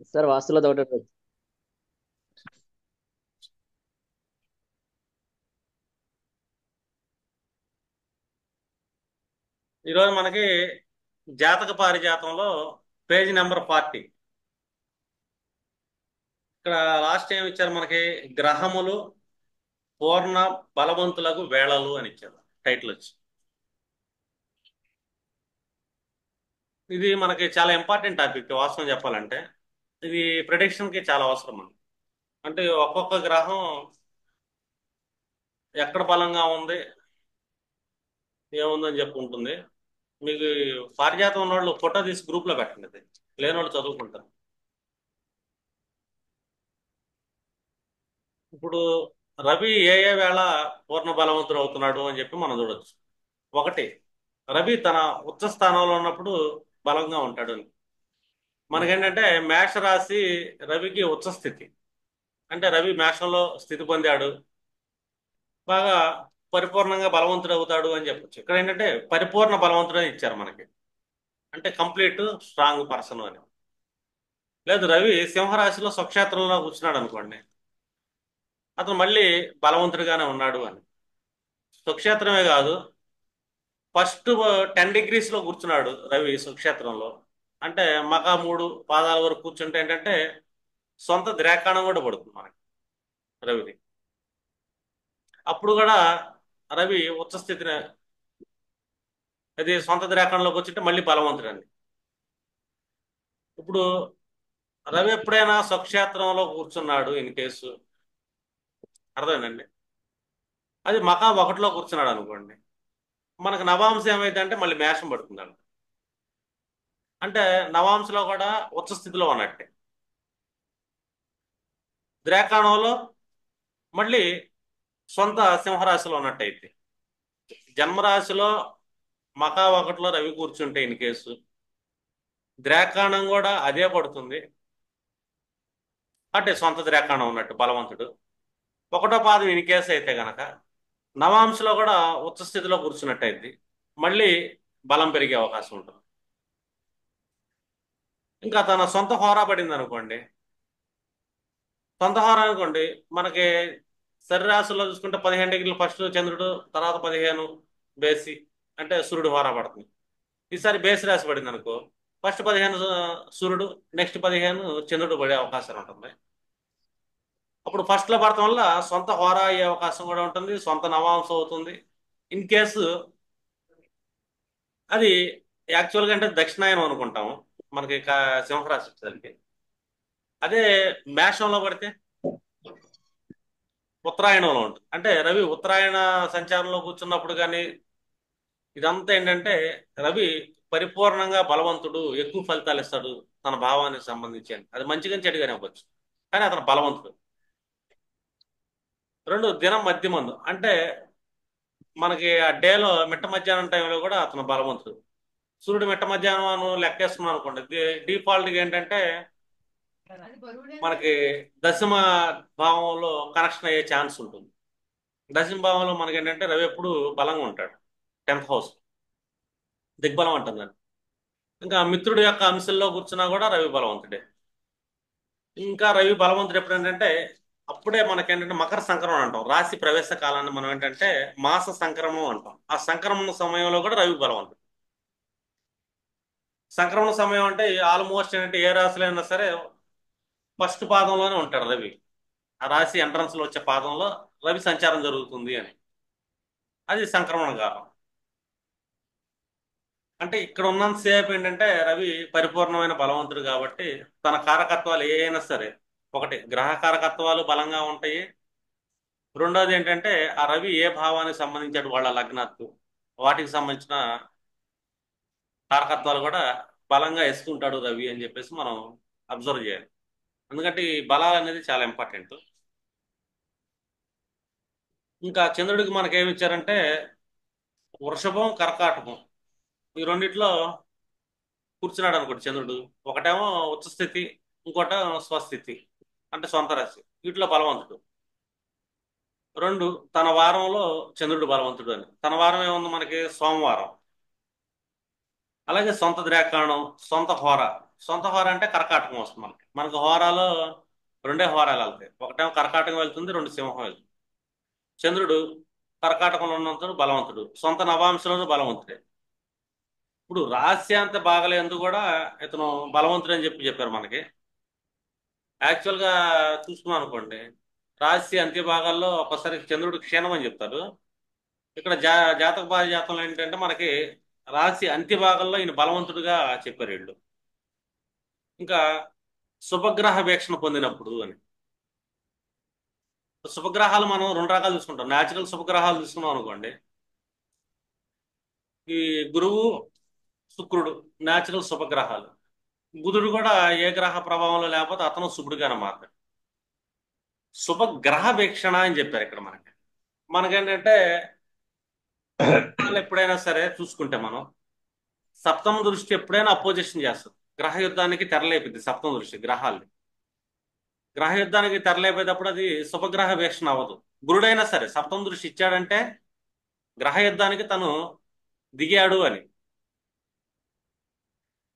Sir వాస్తులో doubt ఉంటుంది. ఈరోజు మనకి జాతక పారిజాతంలో పేజ్ నెంబర్ 40. ఇక్కడ లాస్ట్ ఏం ఇచ్చారు మనకి? గ్రహములు పూర్ణ బలవంతులకు వేళలు అని ఇచ్చారు టైటిల్ వచ్చి. ఇది మనకి చాలా ఇంపార్టెంట్ టాపిక్ వాస్తవం చెప్పాలంటే. ఇది ప్రిడిక్షన్ కి చాలా అవసరం మనకి. అంటే ఒక్కొక్క గ్రహం ఎక్కడ బలంగా ఉంది, ఏముందని చెప్పి ఉంటుంది. మీకు పారిజాతం ఉన్న వాళ్ళు ఫోటో తీసి గ్రూప్ లో పెట్టండి, అది లేని వాళ్ళు చదువుకుంటారు. ఇప్పుడు రవి ఏ ఏ వేళ పూర్ణ బలవంతుడు అవుతున్నాడు అని చెప్పి మనం చూడొచ్చు. ఒకటి, రవి తన ఉచ్చ స్థానంలో ఉన్నప్పుడు బలంగా ఉంటాడు అని. మనకేంటంటే మేష రాశి రవికి ఉచ్చ స్థితి. అంటే రవి మేషంలో స్థితి పొందాడు, బాగా పరిపూర్ణంగా బలవంతుడు అవుతాడు అని చెప్పొచ్చు. ఇక్కడ ఏంటంటే పరిపూర్ణ బలవంతుడు అని ఇచ్చారు మనకి, అంటే కంప్లీట్ స్ట్రాంగ్ పర్సన్ అని. లేదు, రవి సింహరాశిలో స్వక్షేత్రంలో కూర్చున్నాడు అనుకోండి, అతను మళ్ళీ బలవంతుడిగానే ఉన్నాడు అని. స్వక్షేత్రమే కాదు, ఫస్ట్ 10 డిగ్రీస్ లో కూర్చున్నాడు రవి స్వక్షేత్రంలో, అంటే మకా 3 పాదాల వరకు కూర్చుంటే ఏంటంటే సొంత ద్రేకాణం కూడా పడుతుంది మనకి రవిది. అప్పుడు కూడా రవి ఉచ్చ స్థితిని, అది సొంత ద్రేకంలోకి వచ్చింటే మళ్ళీ బలవంతుడండి. ఇప్పుడు రవి ఎప్పుడైనా స్వక్షేత్రంలో కూర్చున్నాడు ఇన్ కేసు, అర్థమైందండి, అది మకా 1లో కూర్చున్నాడు అనుకోండి, మనకు నవాంశం ఏమైతే అంటే మళ్ళీ మేషం పడుతుందండి. అంటే నవాంశలో కూడా ఉచ్చ స్థితిలో ఉన్నట్టే. ద్రేకాణంలో మళ్ళీ సొంత సింహరాశిలో ఉన్నట్టయితే, జన్మరాశిలో మకా 1లో రవి కూర్చుంటే ఇన్ కేసు, ద్రేకాణం కూడా అదే పడుతుంది, అంటే సొంత ద్రేకాణం ఉన్నట్టు బలవంతుడు. ఒకటో పాదం ఇన్ కేసు అయితే గనక నవాంశలో కూడా ఉచ్చ స్థితిలో కూర్చున్నట్టయింది, మళ్ళీ బలం పెరిగే అవకాశం ఉంటుంది. ఇంకా తన సొంత హోరా పడింది అనుకోండి, సొంత హోరా అనుకోండి, మనకి శరీరాశుల్లో చూసుకుంటే 15 డిగ్రీలు ఫస్ట్ చంద్రుడు, తర్వాత 15 బేసి, అంటే సూర్యుడు హోరా పడుతుంది. ఈసారి బేసి రాశి పడింది అనుకో, ఫస్ట్ 15 సూర్యుడు, నెక్స్ట్ 15 చంద్రుడు పడే అవకాశం ఉంటుంది. అప్పుడు ఫస్ట్ లో పడటం వల్ల సొంత హోరా అయ్యే అవకాశం కూడా ఉంటుంది, సొంత నవాంశం అవుతుంది. ఇన్ కేసు అది యాక్చువల్గా అంటే దక్షిణాయనం అనుకుంటాము మనకి సింహరాశి వచ్చేసరికి. అదే మేషంలో పడితే ఉత్తరాయణంలో ఉంటుంది. అంటే రవి ఉత్తరాయణ సంచారంలో కూర్చున్నప్పుడు కానీ ఇదంతా ఏంటంటే రవి పరిపూర్ణంగా బలవంతుడు, ఎక్కువ ఫలితాలు ఇస్తాడు తన భావానికి సంబంధించి అని. అది మంచిగా చెడుగానే అవ్వచ్చు, కానీ అతను బలవంతుడు. రెండు, దినం మధ్యమందు, అంటే మనకి ఆ డేలో మిట్ట మధ్యాహ్నం టైంలో కూడా అతను బలవంతుడు. సూర్యుడు మిట్ట మధ్యాహ్నం లెక్కేస్తున్నాం అనుకోండి, డిఫాల్ట్గా ఏంటంటే మనకి దశమ భావంలో కనెక్షన్ అయ్యే ఛాన్స్ ఉంటుంది. దశమ భావంలో మనకి ఏంటంటే రవి ఎప్పుడు బలంగా ఉంటాడు, 10th హౌస్, దిగ్బలం అంటుందండి. ఇంకా మిత్రుడి యొక్క అంశంలో కూర్చున్నా కూడా రవి బలవంతుడే. ఇంకా రవి బలవంతుడు ఎప్పుడు ఏంటంటే అప్పుడే మనకేంటంటే మకర సంక్రమణ అంటాం, రాశి ప్రవేశ కాలాన్ని మనం ఏంటంటే మాస సంక్రమణం అంటాం. ఆ సంక్రమణ సమయంలో కూడా రవి బలవంతుడు. సంక్రమణ సమయం అంటే ఆల్మోస్ట్ ఏంటంటే ఏ రాశిలో అయినా సరే ఫస్ట్ పాదంలోనే ఉంటాడు రవి. ఆ రాశి ఎంట్రన్స్ లో వచ్చే పాదంలో రవి సంచారం జరుగుతుంది అని, అది సంక్రమణ కాలం. అంటే ఇక్కడ ఉన్నంతసేపు ఏంటంటే రవి పరిపూర్ణమైన బలవంతుడు కాబట్టి తన కారకత్వాలు ఏ అయినా సరే, ఒకటి గ్రహ కారకత్వాలు బలంగా ఉంటాయి, రెండోది ఏంటంటే ఆ రవి ఏ భావానికి సంబంధించాడు వాళ్ళ లగ్నాత్తు, వాటికి సంబంధించిన కారకత్వాలు కూడా బలంగా ఇస్తుంటాడు రవి అని చెప్పేసి మనం అబ్జర్వ్ చేయాలి. ఎందుకంటే ఈ బలాలు అనేది చాలా ఇంపార్టెంట్. ఇంకా చంద్రుడికి మనకేమి ఇచ్చారంటే వృషభం, కర్కాటకం, ఈ రెండిట్లో కూర్చున్నాడు అనుకోండి చంద్రుడు. ఒకటేమో ఉచ్చ స్థితి, ఇంకోటేమో స్వస్థితి, అంటే సొంత రాశి. వీటిలో బలవంతుడు. రెండు, తన వారంలో చంద్రుడు బలవంతుడు అని. తన వారం ఏముంది మనకి? సోమవారం. అలాగే సొంత ద్రేకాణం, సొంత హోర, సొంత హోర అంటే కర్కాటకం వస్తుంది మనకి. మనకు హోరాలో రెండే హోరాలు వెళ్తాయి. ఒకటేమో కర్కాటకం వెళ్తుంది, రెండు సింహం వెళ్తుంది. చంద్రుడు కర్కాటకంలో ఉన్నంత బలవంతుడు, సొంత నవాంశంలో బలవంతుడే. ఇప్పుడు రాస్యాంత బాగలేందు కూడా ఇతను బలవంతుడు అని చెప్పారు మనకి. యాక్చువల్గా చూసుకున్నాం అనుకోండి, రాశి అంత్య భాగాల్లో ఒకసారి చంద్రుడు క్షీణం అని చెప్తారు. ఇక్కడ జాతక జాతంలో ఏంటంటే మనకి రాశి అంత్య భాగంలో ఈయన బలవంతుడిగా చెప్పారు వీళ్ళు. ఇంకా శుభగ్రహ వీక్షణ పొందినప్పుడు అని. శుభగ్రహాలు మనం రెండు రకాలు చూసుకుంటాం. న్యాచురల్ శుభగ్రహాలు చూసుకున్నాం అనుకోండి, ఈ గురువు, శుక్రుడు న్యాచురల్ శుభగ్రహాలు. బుధుడు కూడా ఏ గ్రహ ప్రభావంలో లేకపోతే అతను శుభుడుగా అన్నమాట. శుభగ్రహ వీక్షణ అని చెప్పారు ఇక్కడ మనకి. మనకేంటంటే ఎప్పుడైనా సరే చూసుకుంటే మనం సప్తమ దృష్టి ఎప్పుడైనా అపోజిషన్ చేస్తుంది. గ్రహ యుద్ధానికి తెరలేపిద్ది సప్తమ దృష్టి గ్రహాల్ని. గ్రహ యుద్ధానికి తెరలేపేటప్పుడు అది శుభగ్రహ వీక్షణ అవ్వదు. గురుడైనా సరే సప్తమ దృష్టి ఇచ్చాడంటే గ్రహ యుద్ధానికి తను దిగాడు అని.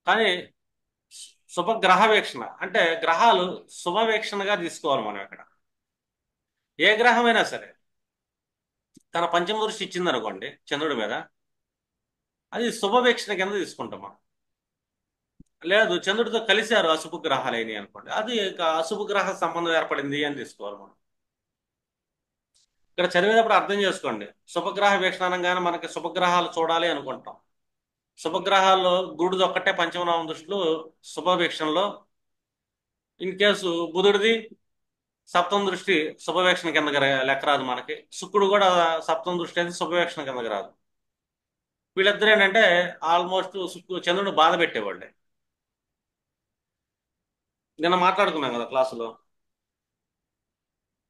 కానీ శుభగ్రహ వీక్షణ అంటే గ్రహాలు శుభవీక్షణగా తీసుకోవాలి మనం ఇక్కడ. ఏ గ్రహమైనా సరే తన పంచమ దృష్టి ఇచ్చింది అనుకోండి చంద్రుడి మీద, అది శుభవీక్షణ కింద తీసుకుంటాం మనం. లేదు చంద్రుడితో కలిశారు అశుభ గ్రహాలు అయినాయి అనుకోండి, అది ఇక అశుభ గ్రహ సంబంధం ఏర్పడింది అని తీసుకోవాలి మనం. ఇక్కడ చదివేటప్పుడు అర్థం చేసుకోండి. శుభగ్రహ వీక్షణ అనగానే మనకి శుభగ్రహాలు చూడాలి అనుకుంటాం. శుభగ్రహాల్లో గురుడిది ఒక్కటే పంచమనామం దృష్టిలో శుభవీక్షణలో. ఇన్ కేసు బుధుడిది సప్తమ దృష్టి శుభవీక్షణ కిందకి లెక్క రాదు మనకి. శుక్రుడు కూడా సప్తమ దృష్టి అయితే శుభవీక్షణ కిందకి రాదు. వీళ్ళిద్దరు ఏంటంటే ఆల్మోస్ట్ చంద్రుడు బాధ పెట్టేవాళ్ళే. నిన్న మాట్లాడుకున్నాం కదా క్లాసులో,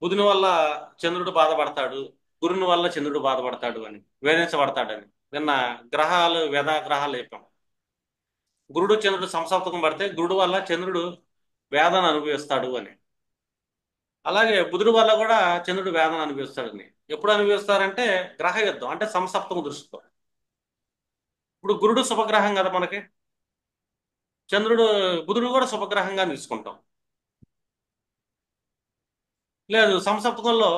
బుధుని వల్ల చంద్రుడు బాధపడతాడు, గురుని వల్ల చంద్రుడు బాధపడతాడు అని, వేధించబడతాడని. నిన్న గ్రహాలు వేదా గ్రహాలు చెప్పాం. గురుడు చంద్రుడు సంసప్తకం పడితే గురుడు వల్ల చంద్రుడు వేదన అనుభవిస్తాడు అని. అలాగే బుధుడు వల్ల కూడా చంద్రుడు వేదన అనుభవిస్తాడని. ఎప్పుడు అనుభవిస్తారంటే గ్రహ యుద్ధం అంటే సంసప్తమ దృష్టితో. ఇప్పుడు గురుడు శుభగ్రహం కదా మనకి, చంద్రుడు బుధుడు కూడా శుభగ్రహంగా తీసుకుంటాం. లేదు సంసప్తకంలో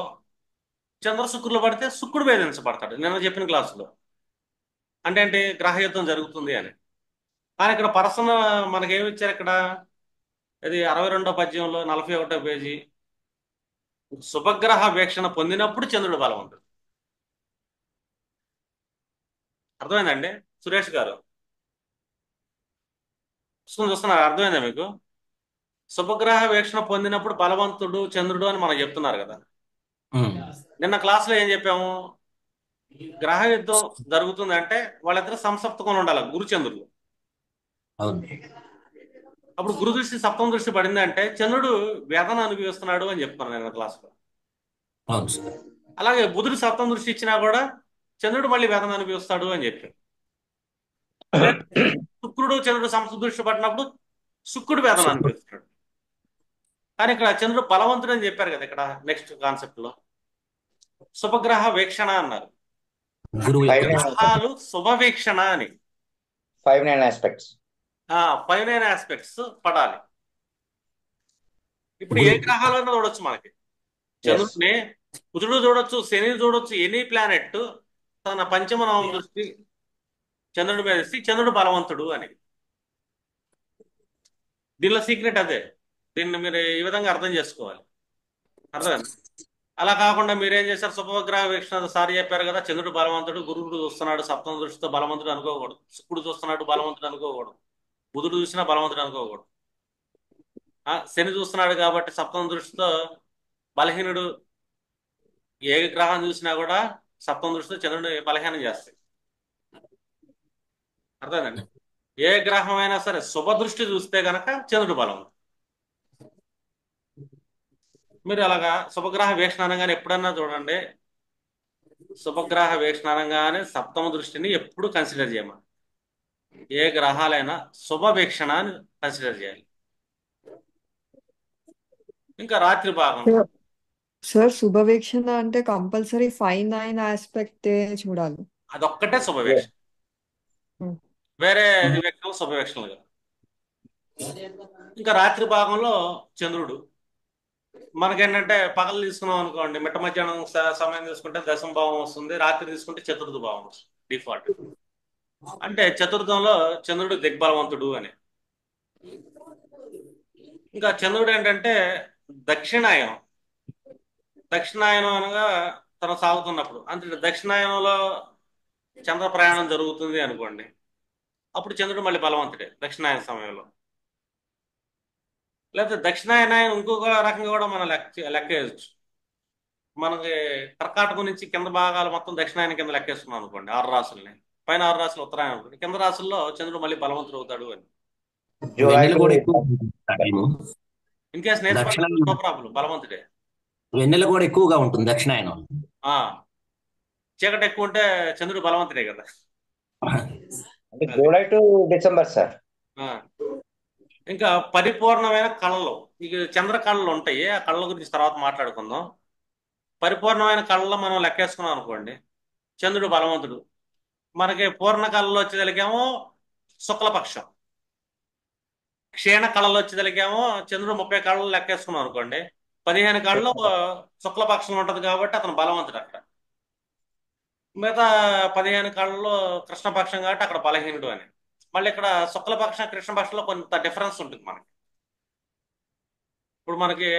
చంద్ర శుక్రులు పడితే శుక్రుడు వేధించబడతాడు నిన్న చెప్పిన క్లాసులో. అంటే ఏంటి, గ్రహ యుద్ధం జరుగుతుంది అని. కానీ ఇక్కడ పర్సన్ మనకి ఏమి ఇచ్చారు ఇక్కడ, ఇది 62వ పద్యంలో 41వ పేజీ. శుభగ్రహ వీక్షణ పొందినప్పుడు చంద్రుడు బలవంతుడు. అర్థమైందండి సురేష్ గారు? చూస్తున్నారు, అర్థమైందా మీకు? శుభగ్రహ వీక్షణ పొందినప్పుడు బలవంతుడు చంద్రుడు అని మనం చెప్తున్నారు కదా. నిన్న క్లాసులో ఏం చెప్పాము, గ్రహ యుద్ధం జరుగుతుందంటే వాళ్ళిద్దరు సంసప్తకంలో ఉండాలి గురు చంద్రులు. అప్పుడు గురు దృష్టి సప్తమ దృష్టి పడింది అంటే చంద్రుడు వేదన అనుభవిస్తున్నాడు అని చెప్తున్నాను నేను క్లాసులో. అలాగే బుధుడు సప్తమ దృష్టి ఇచ్చినా కూడా చంద్రుడు మళ్ళీ వేదన అనుభవిస్తాడు అని చెప్పాడు. శుక్రుడు చంద్రుడు సప్తమ దృష్టి పడినప్పుడు శుక్రుడు వేదన అనుభవిస్తున్నాడు. కానీ ఇక్కడ చంద్రుడు బలవంతుడు అని చెప్పారు కదా ఇక్కడ నెక్స్ట్ కాన్సెప్ట్ లో. శుభగ్రహ వీక్షణ అన్నారు, గ్రహాలు శుభవీక్షణ అని. 5-9 ఆస్పెక్ట్స్ 5-9 ఆస్పెక్ట్స్ పడాలి. ఇప్పుడు ఏ గ్రహాలన్నా చూడొచ్చు మనకి. చంద్రుడిని బుధుడు చూడొచ్చు, శని చూడొచ్చు, ఎనీ ప్లానెట్ తన పంచమనామం దృష్టి చంద్రుడి మీద ఇస్తే చంద్రుడు బలవంతుడు అని. దీనిలో సీక్రెట్ అదే. దీన్ని మీరు ఈ విధంగా అర్థం చేసుకోవాలి. అర్థమైంది? అలా కాకుండా మీరేం చేశారు, శుభగ్రహ వీక్షణ సారి చెప్పారు కదా, చంద్రుడు బలవంతుడు, గురువుడు చూస్తున్నాడు సప్తమ దృష్టితో బలవంతుడు అనుకోకూడదు, శుక్రుడు చూస్తున్నాడు బలవంతుడు అనుకోకూడదు, బుధుడు చూసినా బలవంతుడు అనుకోకూడదు. శని చూస్తున్నాడు కాబట్టి సప్తమ దృష్టితో బలహీనుడు. ఏ గ్రహం చూసినా కూడా సప్తమ దృష్టితో చంద్రుడిని బలహీనం చేస్తాయి. అర్థమైందండి? ఏ గ్రహం అయినా సరే శుభ దృష్టి చూస్తే గనక చంద్రుడు బలవంతుడు. మీరు అలాగా శుభగ్రహ వీక్షణ అనగానే ఎప్పుడన్నా చూడండి, శుభగ్రహ వీక్షణ అనగానే సప్తమ దృష్టిని ఎప్పుడు కన్సిడర్ చేయమని. ఏ గ్రహాలైనా శుభ వీక్షణ అని కన్సిడర్ చేయాలి. ఇంకా రాత్రి భాగం సార్ శుభవీక్షణ అంటే కంపల్సరీ 5-9 ఆస్పెక్ట్ చూడాలి. అదొక్కటే శుభవీక్షణ, వేరే వీక్షణలు శుభవీక్షణలు కదా. ఇంకా రాత్రి భాగంలో చంద్రుడు. మనకేంటంటే పగలు తీసుకున్నాం అనుకోండి, మిట్ట మధ్యాహ్నం సమయం తీసుకుంటే దశమ భావం వస్తుంది, రాత్రి తీసుకుంటే చతుర్థ భావం వస్తుంది డిఫాల్ట్. అంటే చతుర్థంలో చంద్రుడు దిగ్బలవంతుడు అని. ఇంకా చంద్రుడు ఏంటంటే దక్షిణాయనం. దక్షిణాయనం అనగా తను సాగుతున్నప్పుడు, అంటే దక్షిణాయనంలో చంద్ర ప్రయాణం జరుగుతుంది అనుకోండి, అప్పుడు చంద్రుడు మళ్ళీ బలవంతుడే దక్షిణాయన సమయంలో. లేకపోతే దక్షిణాయనం ఇంకొక రకంగా కూడా మనం లెక్క వేయచ్చు. మనకి కర్కాటకం నుంచి కింద భాగాలు మొత్తం దక్షిణాయనం కింద లెక్కేస్తున్నాం అనుకోండి, 6 రాసుల్ని. పైన 6 రాసులు ఉత్తరాయణం అనుకోండి, కింద రాసుల్లో చంద్రుడు మళ్ళీ బలవంతుడు అవుతాడు అని. జూలై వెన్నెల టు కూడా ఎక్కువ ఉంటుంది ఆ టైము. ఇన్ కేసు నేర్చుకుంటే దక్షిణాయనం నో ప్రాబ్లం, బలవంతుడే. వెన్నెల కూడా ఎక్కువగా ఉంటుంది దక్షిణాయనం. ఆ చీకటి ఎక్కువ ఉంటే చంద్రుడు బలవంతుడే కదా. అంటే అది జూలై టు డిసెంబర్ సార్. ఆ. ఇంకా పరిపూర్ణమైన కళలు, ఇక చంద్ర కళలు ఉంటాయి, ఆ కళల గురించి తర్వాత మాట్లాడుకుందాం. పరిపూర్ణమైన కళలో మనం లెక్కేసుకున్నాం అనుకోండి, చంద్రుడు బలవంతుడు. మనకి పూర్ణ కళలో వచ్చేదలికేమో శుక్లపక్షం, క్షీణ కళలో వచ్చేదలికేమో చంద్రుడు 30 కళలు లెక్కేసుకున్నాం అనుకోండి, 15 కళలో శుక్లపక్షం ఉంటది కాబట్టి అతను బలవంతుడు అక్కడ. మిగతా 15 కళల్లో కృష్ణపక్షం కాబట్టి అక్కడ బలహీనుడు అని. మళ్ళీ ఇక్కడ శుక్లపక్షం కృష్ణపక్షంలో కొంత డిఫరెన్స్ ఉంటుంది మనకి. ఇప్పుడు మనకి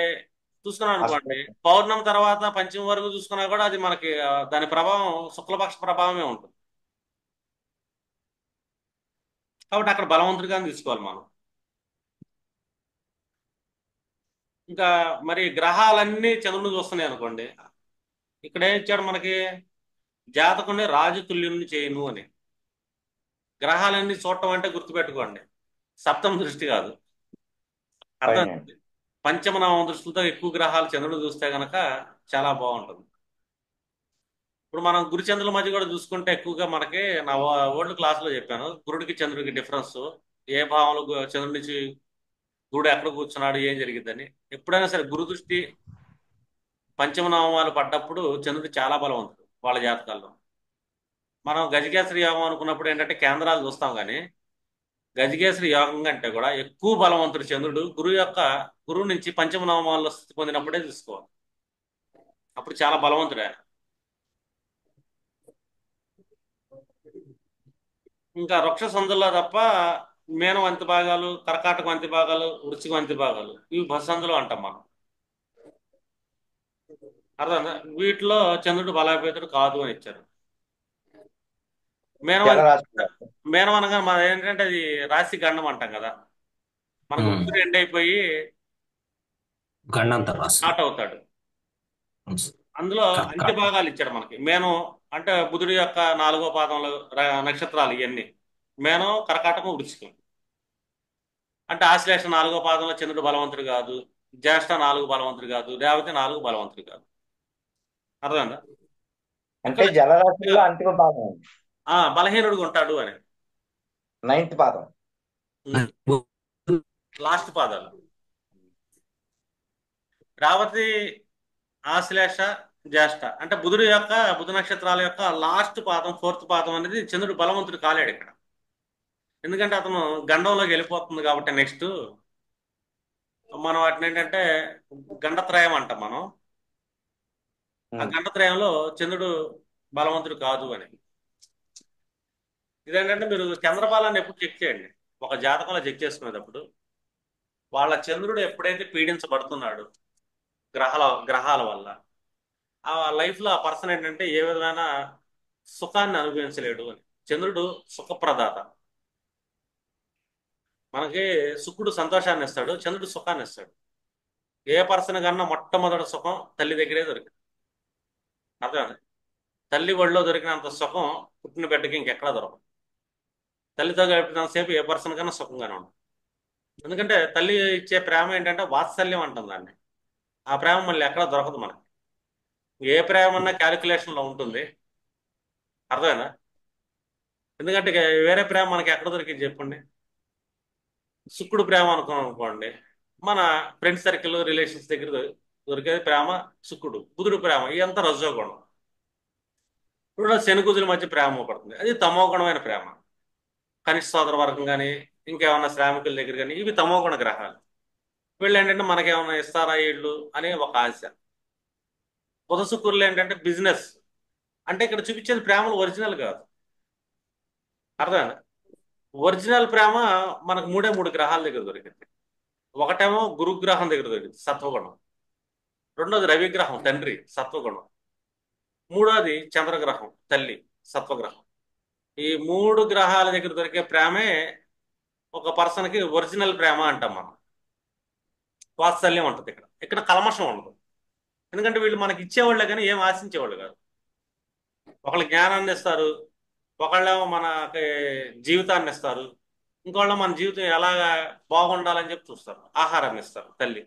చూసుకున్నాం అనుకోండి, పౌర్ణమి తర్వాత పంచమి వరకు చూసుకున్నా కూడా అది మనకి దాని ప్రభావం శుక్లపక్ష ప్రభావమే ఉంటుంది. కాబట్టి అక్కడ బలవంతుడిగానే తీసుకోవాలి మనం. ఇంకా మరి గ్రహాలన్నీ చంద్రుని చూస్తున్నాయి అనుకోండి, ఇక్కడ ఏం ఇచ్చాడు మనకి, జాతకుని రాజతుల్యుని చేయను అని. గ్రహాలన్నీ చూడటం అంటే గుర్తుపెట్టుకోండి, సప్తమ దృష్టి కాదు, అర్థం. పంచమ నవమ దృష్టితో ఎక్కువ గ్రహాలు చంద్రుడు చూస్తే గనక చాలా బాగుంటుంది. ఇప్పుడు మనం గురు చంద్రుల మధ్య కూడా చూసుకుంటే ఎక్కువగా మనకి, నా ఓల్డ్ క్లాస్లో చెప్పాను, గురుడికి చంద్రుడికి డిఫరెన్స్, ఏ భావంలో చంద్రుడి నుంచి గురుడు ఎక్కడ కూర్చున్నాడు, ఏం జరిగిద్దని. ఎప్పుడైనా సరే గురు దృష్టి పంచమ నవమాలు పడ్డప్పుడు చంద్రుడు చాలా బలవంతుడు వాళ్ళ జాతకాల్లో. మనం గజకేసరి యోగం అనుకున్నప్పుడు ఏంటంటే కేంద్రాలు చూస్తాం, కానీ గజకేసరి యోగం కంటే కూడా ఎక్కువ బలవంతుడు చంద్రుడు గురువు నుంచి పంచమ నవమాల్లో స్థితి పొందినప్పుడే చూసుకోవాలి. అప్పుడు చాలా బలవంతుడు ఆయన. ఇంకా వృక్ష సందుల్లో తప్ప మేనం అంతి భాగాలు, కర్కాటకం అంతి భాగాలు, వృశ్చికం అంతి భాగాలు, ఇవి బసందులు అంటాం మనం. అర్థం. వీటిలో చంద్రుడు బలోపేతుడు కాదు అని ఇచ్చారు. మేనం మేనం అనగా మన ఏంటంటే అది రాశి గండం అంటాం కదా, మనకు బుద్ధుడు ఎండ్ అయిపోయి గండంత రాశి స్టార్ట్ అవుతాడు. అందులో అంత్య భాగాలు ఇచ్చాడు మనకి. మేనం అంటే బుధుడి యొక్క 4వ పాదంలో నక్షత్రాలు ఇవన్నీ. మేనం, కర్కాటకం, వృశ్చికం. అంటే ఆశ్లేష 4వ పాదంలో చంద్రుడు బలవంతుడు కాదు, జ్యేష్ఠ 4 బలవంతుడు కాదు, రేవతి 4 బలవంతుడు కాదు. అర్థమైందా? అంటే జలరాశిలో అంతిమ పాదం, బలహీనుడుగా ఉంటాడు అని. 9th పాదం, లాస్ట్ పాదాలు రేవతి, ఆశ్లేష, జ్యేష్ఠ. అంటే బుధ నక్షత్రాల యొక్క లాస్ట్ పాదం, 4th పాదం అనేది చంద్రుడు బలవంతుడు కాలేడు ఇక్కడ. ఎందుకంటే అతను గండంలోకి వెళ్ళిపోతుంది కాబట్టి నెక్స్ట్ మనం వాటిని ఏంటంటే గండత్రయం అంటాం మనం. ఆ గండత్రయంలో చంద్రుడు బలవంతుడు కాదు అని. ఇదేంటంటే మీరు చంద్రబలాన్ని ఎప్పుడు చెక్ చేయండి, ఒక జాతకంలో చెక్ చేసుకునేటప్పుడు వాళ్ళ చంద్రుడు ఎప్పుడైతే పీడించబడుతున్నాడు గ్రహాల వల్ల, ఆ లైఫ్లో ఆ పర్సన్ ఏంటంటే ఏ విధమైన సుఖాన్ని అనుభవించలేడు అని. చంద్రుడు సుఖప్రదాత. మనకి శుక్రుడు సంతోషాన్ని ఇస్తాడు, చంద్రుడు సుఖాన్ని ఇస్తాడు. ఏ పర్సన్ కన్నా మొట్టమొదటి సుఖం తల్లి దగ్గరే దొరికింది. అర్థమైంది? తల్లి ఒళ్ళో దొరికినంత సుఖం పుట్టిన బిడ్డకి ఇంకెక్కడా దొరకదు. తల్లితో గడిపినంతసేపు ఏ పర్సన్ కన్నా సుఖంగానే ఉంటుంది. ఎందుకంటే తల్లి ఇచ్చే ప్రేమ ఏంటంటే వాత్సల్యం అంటుంది దాన్ని. ఆ ప్రేమ మళ్ళీ ఎక్కడా దొరకదు మనకి. ఏ ప్రేమ అన్నా క్యాలిక్యులేషన్లో ఉంటుంది. అర్థమైందా? ఎందుకంటే వేరే ప్రేమ మనకి ఎక్కడ దొరికింది చెప్పండి. శుక్రుడు ప్రేమ అనుకోండి, మన ఫ్రెండ్స్ సర్కిల్, రిలేషన్స్ దగ్గర దొరికేది ప్రేమ శుక్రుడు. బుధుడు ప్రేమ ఇదంతా రజోగుణం. ఇప్పుడు శని కుజుల మధ్య ప్రేమ పడుతుంది, అది తమోగుణమైన ప్రేమ. కనిష్ట సోదర వర్గం కానీ ఇంకేమన్నా శ్రామికుల దగ్గర కానీ ఇవి తమోగుణ గ్రహాలు. వీళ్ళు ఏంటంటే మనకేమన్నా ఇస్తారా వీళ్ళు అనే ఒక ఆశ. బుధ శుక్రులు ఏంటంటే బిజినెస్. అంటే ఇక్కడ చూపించేది ప్రేమలు ఒరిజినల్ కాదు. అర్థమైందా? ఒరిజినల్ ప్రేమ మనకు మూడే మూడు గ్రహాల దగ్గర దొరికింది. ఒకటేమో గురుగ్రహం దగ్గర దొరికింది సత్వగుణం, రెండోది రవిగ్రహం తండ్రి సత్వగుణం, మూడోది చంద్రగ్రహం తల్లి సత్వగ్రహం. ఈ మూడు గ్రహాల దగ్గర దొరికే ప్రేమే ఒక పర్సన్కి ఒరిజినల్ ప్రేమ అంటాం మనం. వాత్సల్యం ఉంటుంది. ఇక్కడ ఇక్కడ కల్మషం ఉండదు. ఎందుకంటే వీళ్ళు మనకి ఇచ్చేవాళ్ళే కానీ ఏం ఆశించేవాళ్ళు కాదు. ఒకళ్ళు జ్ఞానాన్ని ఇస్తారు, ఒకళ్ళేమో మనకి జీవితాన్ని ఇస్తారు, ఇంకోళ్ళు మన జీవితం ఎలాగా బాగుండాలని చెప్పి చూస్తారు, ఆహారాన్ని ఇస్తారు తల్లి.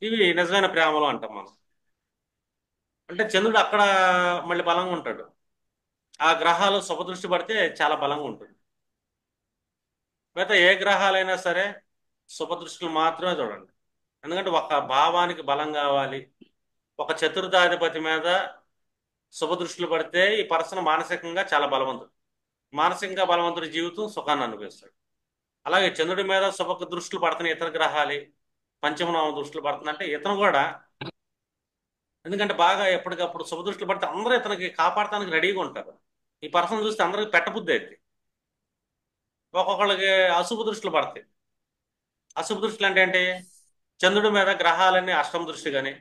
ఇవి నిజమైన ప్రేమలు అంటాం మనం. అంటే చంద్రుడు అక్కడ మళ్ళీ బలంగా ఉంటాడు. ఆ గ్రహాలు శుభదృష్టి పడితే చాలా బలంగా ఉంటుంది. మిగతా ఏ గ్రహాలైనా సరే శుభదృష్టిలు మాత్రమే చూడండి. ఎందుకంటే ఒక భావానికి బలం కావాలి. ఒక చతుర్థాధిపతి మీద శుభదృష్టిలు పడితే ఈ పర్సన్ మానసికంగా చాలా బలవంతుడు. మానసికంగా బలవంతుడి జీవితం సుఖాన్ని అనుభవిస్తాడు. అలాగే చంద్రుడి మీద శుభ దృష్టిలు పడుతున్నాయి ఇతర గ్రహాలు, పంచమనామ దృష్టిలు పడుతుందంటే ఇతను కూడా, ఎందుకంటే బాగా ఎప్పటికప్పుడు శుభ దృష్టిలు పడితే అందరూ ఇతనికి కాపాడటానికి రెడీగా ఉంటారు. ఈ పర్సన్ చూస్తే అందరికి పెట్టబుద్ధి అయితే. ఒక్కొక్కళ్ళకి అశుభ దృష్టిలు పడతాయి. అశుభ దృష్టిలు అంటే ఏంటి? చంద్రుడి మీద గ్రహాలన్నీ అష్టమ దృష్టి కానీ,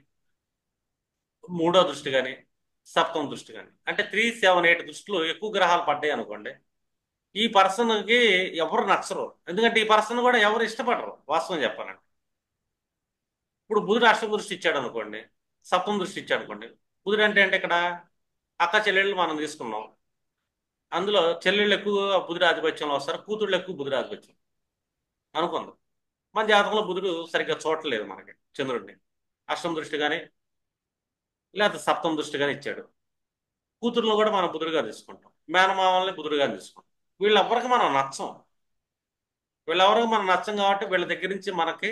మూడో దృష్టి కానీ, సప్తమ దృష్టి కానీ, అంటే 3, 7, 8 దృష్టిలు ఎక్కువ గ్రహాలు పడ్డాయి అనుకోండి, ఈ పర్సన్కి ఎవరు నచ్చరు. ఎందుకంటే ఈ పర్సన్ కూడా ఎవరు ఇష్టపడరు వాస్తవం చెప్పాలంటే. ఇప్పుడు బుధుడు అష్టమ దృష్టి ఇచ్చాడు అనుకోండి, సప్తమ దృష్టి ఇచ్చాడు అనుకోండి. బుధుడు అంటే ఇక్కడ అక్క చెల్లెళ్ళు మనం తీసుకున్నాం. అందులో చెల్లెళ్ళు ఎక్కువ బుధుడు ఆధిపత్యంలో వస్తారు, కూతుళ్ళు ఎక్కువ బుధుడు ఆధిపత్యం అనుకుందాం. మన జాతకంలో బుధుడు సరిగ్గా చూడలేదు మనకి చంద్రుడిని. అష్టమ దృష్టి కానీ లేకపోతే సప్తమ దృష్టి కానీ ఇచ్చాడు. కూతుర్లను కూడా మనం బుధుడుగా తీసుకుంటాం, మేనమామల్ని బుధుడుగా తీసుకుంటాం. వీళ్ళెవరికి మనం నచ్చం. వీళ్ళెవరికి మనం నచ్చం కాబట్టి వీళ్ళ దగ్గర నుంచి మనకి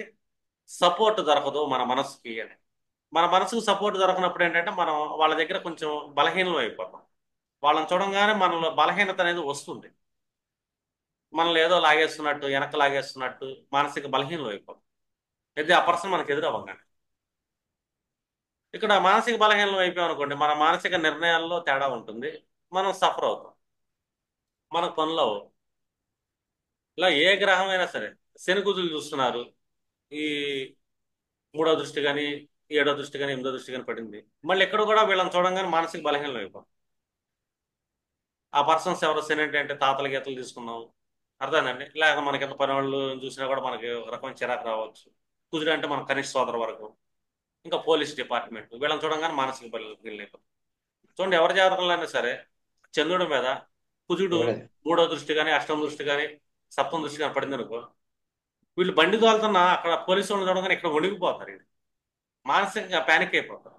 సపోర్ట్ దొరకదు మన మనసుకి అని. మన మనసుకు సపోర్ట్ దొరకనప్పుడు ఏంటంటే మనం వాళ్ళ దగ్గర కొంచెం బలహీనం అయిపోతాం. వాళ్ళని చూడంగానే మనలో బలహీనత అనేది వస్తుంది. మనల్ని ఏదో లాగేస్తున్నట్టు, వెనక లాగేస్తున్నట్టు మానసిక బలహీనం అయిపోతాం. అయితే ఆ పర్సన్ మనకు ఎదురవ్వగానే ఇక్కడ మానసిక బలహీనం అయిపోయాం అనుకోండి, మన మానసిక నిర్ణయాల్లో తేడా ఉంటుంది, మనం సఫర్ అవుతాం, మన పనులు అవ్వవు. ఇలా ఏ గ్రహం అయినా సరే శని కుజులు చూస్తున్నారు, ఈ మూడో దృష్టి కానీ, ఏడో దృష్టి కానీ, ఎనిమిదో దృష్టి కానీ పడింది, మళ్ళీ ఎక్కడ కూడా వీళ్ళని చూడంగానే మానసిక బలహీనం అయిపోతాం. ఆ పర్సన్స్ ఎవరో శని అంటే తాతల గీతలు తీసుకున్నాం, అర్థమైందండి. లేక మనకి ఎంత పని వాళ్ళు చూసినా కూడా మనకి ఒక రకమైన చిరాకు రావచ్చు. కుజుడు అంటే మన కనిష్ట సోదర వరకు, ఇంకా పోలీస్ డిపార్ట్మెంట్, వీళ్ళని చూడంగానే మానసిక బలహీనం అయిపోతాం. చూడండి, ఎవరి జాతకంలో అయినా సరే చంద్రుడి మీద కుజుడు మూడో దృష్టి కానీ, అష్టమ దృష్టి కానీ, సప్తమ దృష్టి కానీ పడింది అనుకో, వీళ్ళు బండి తోలుతున్నా అక్కడ పోలీసు వాళ్ళు చూడగానే ఇక్కడ వణిగిపోతారు, ఇది మానసికంగా ప్యానిక్ అయిపోతారు.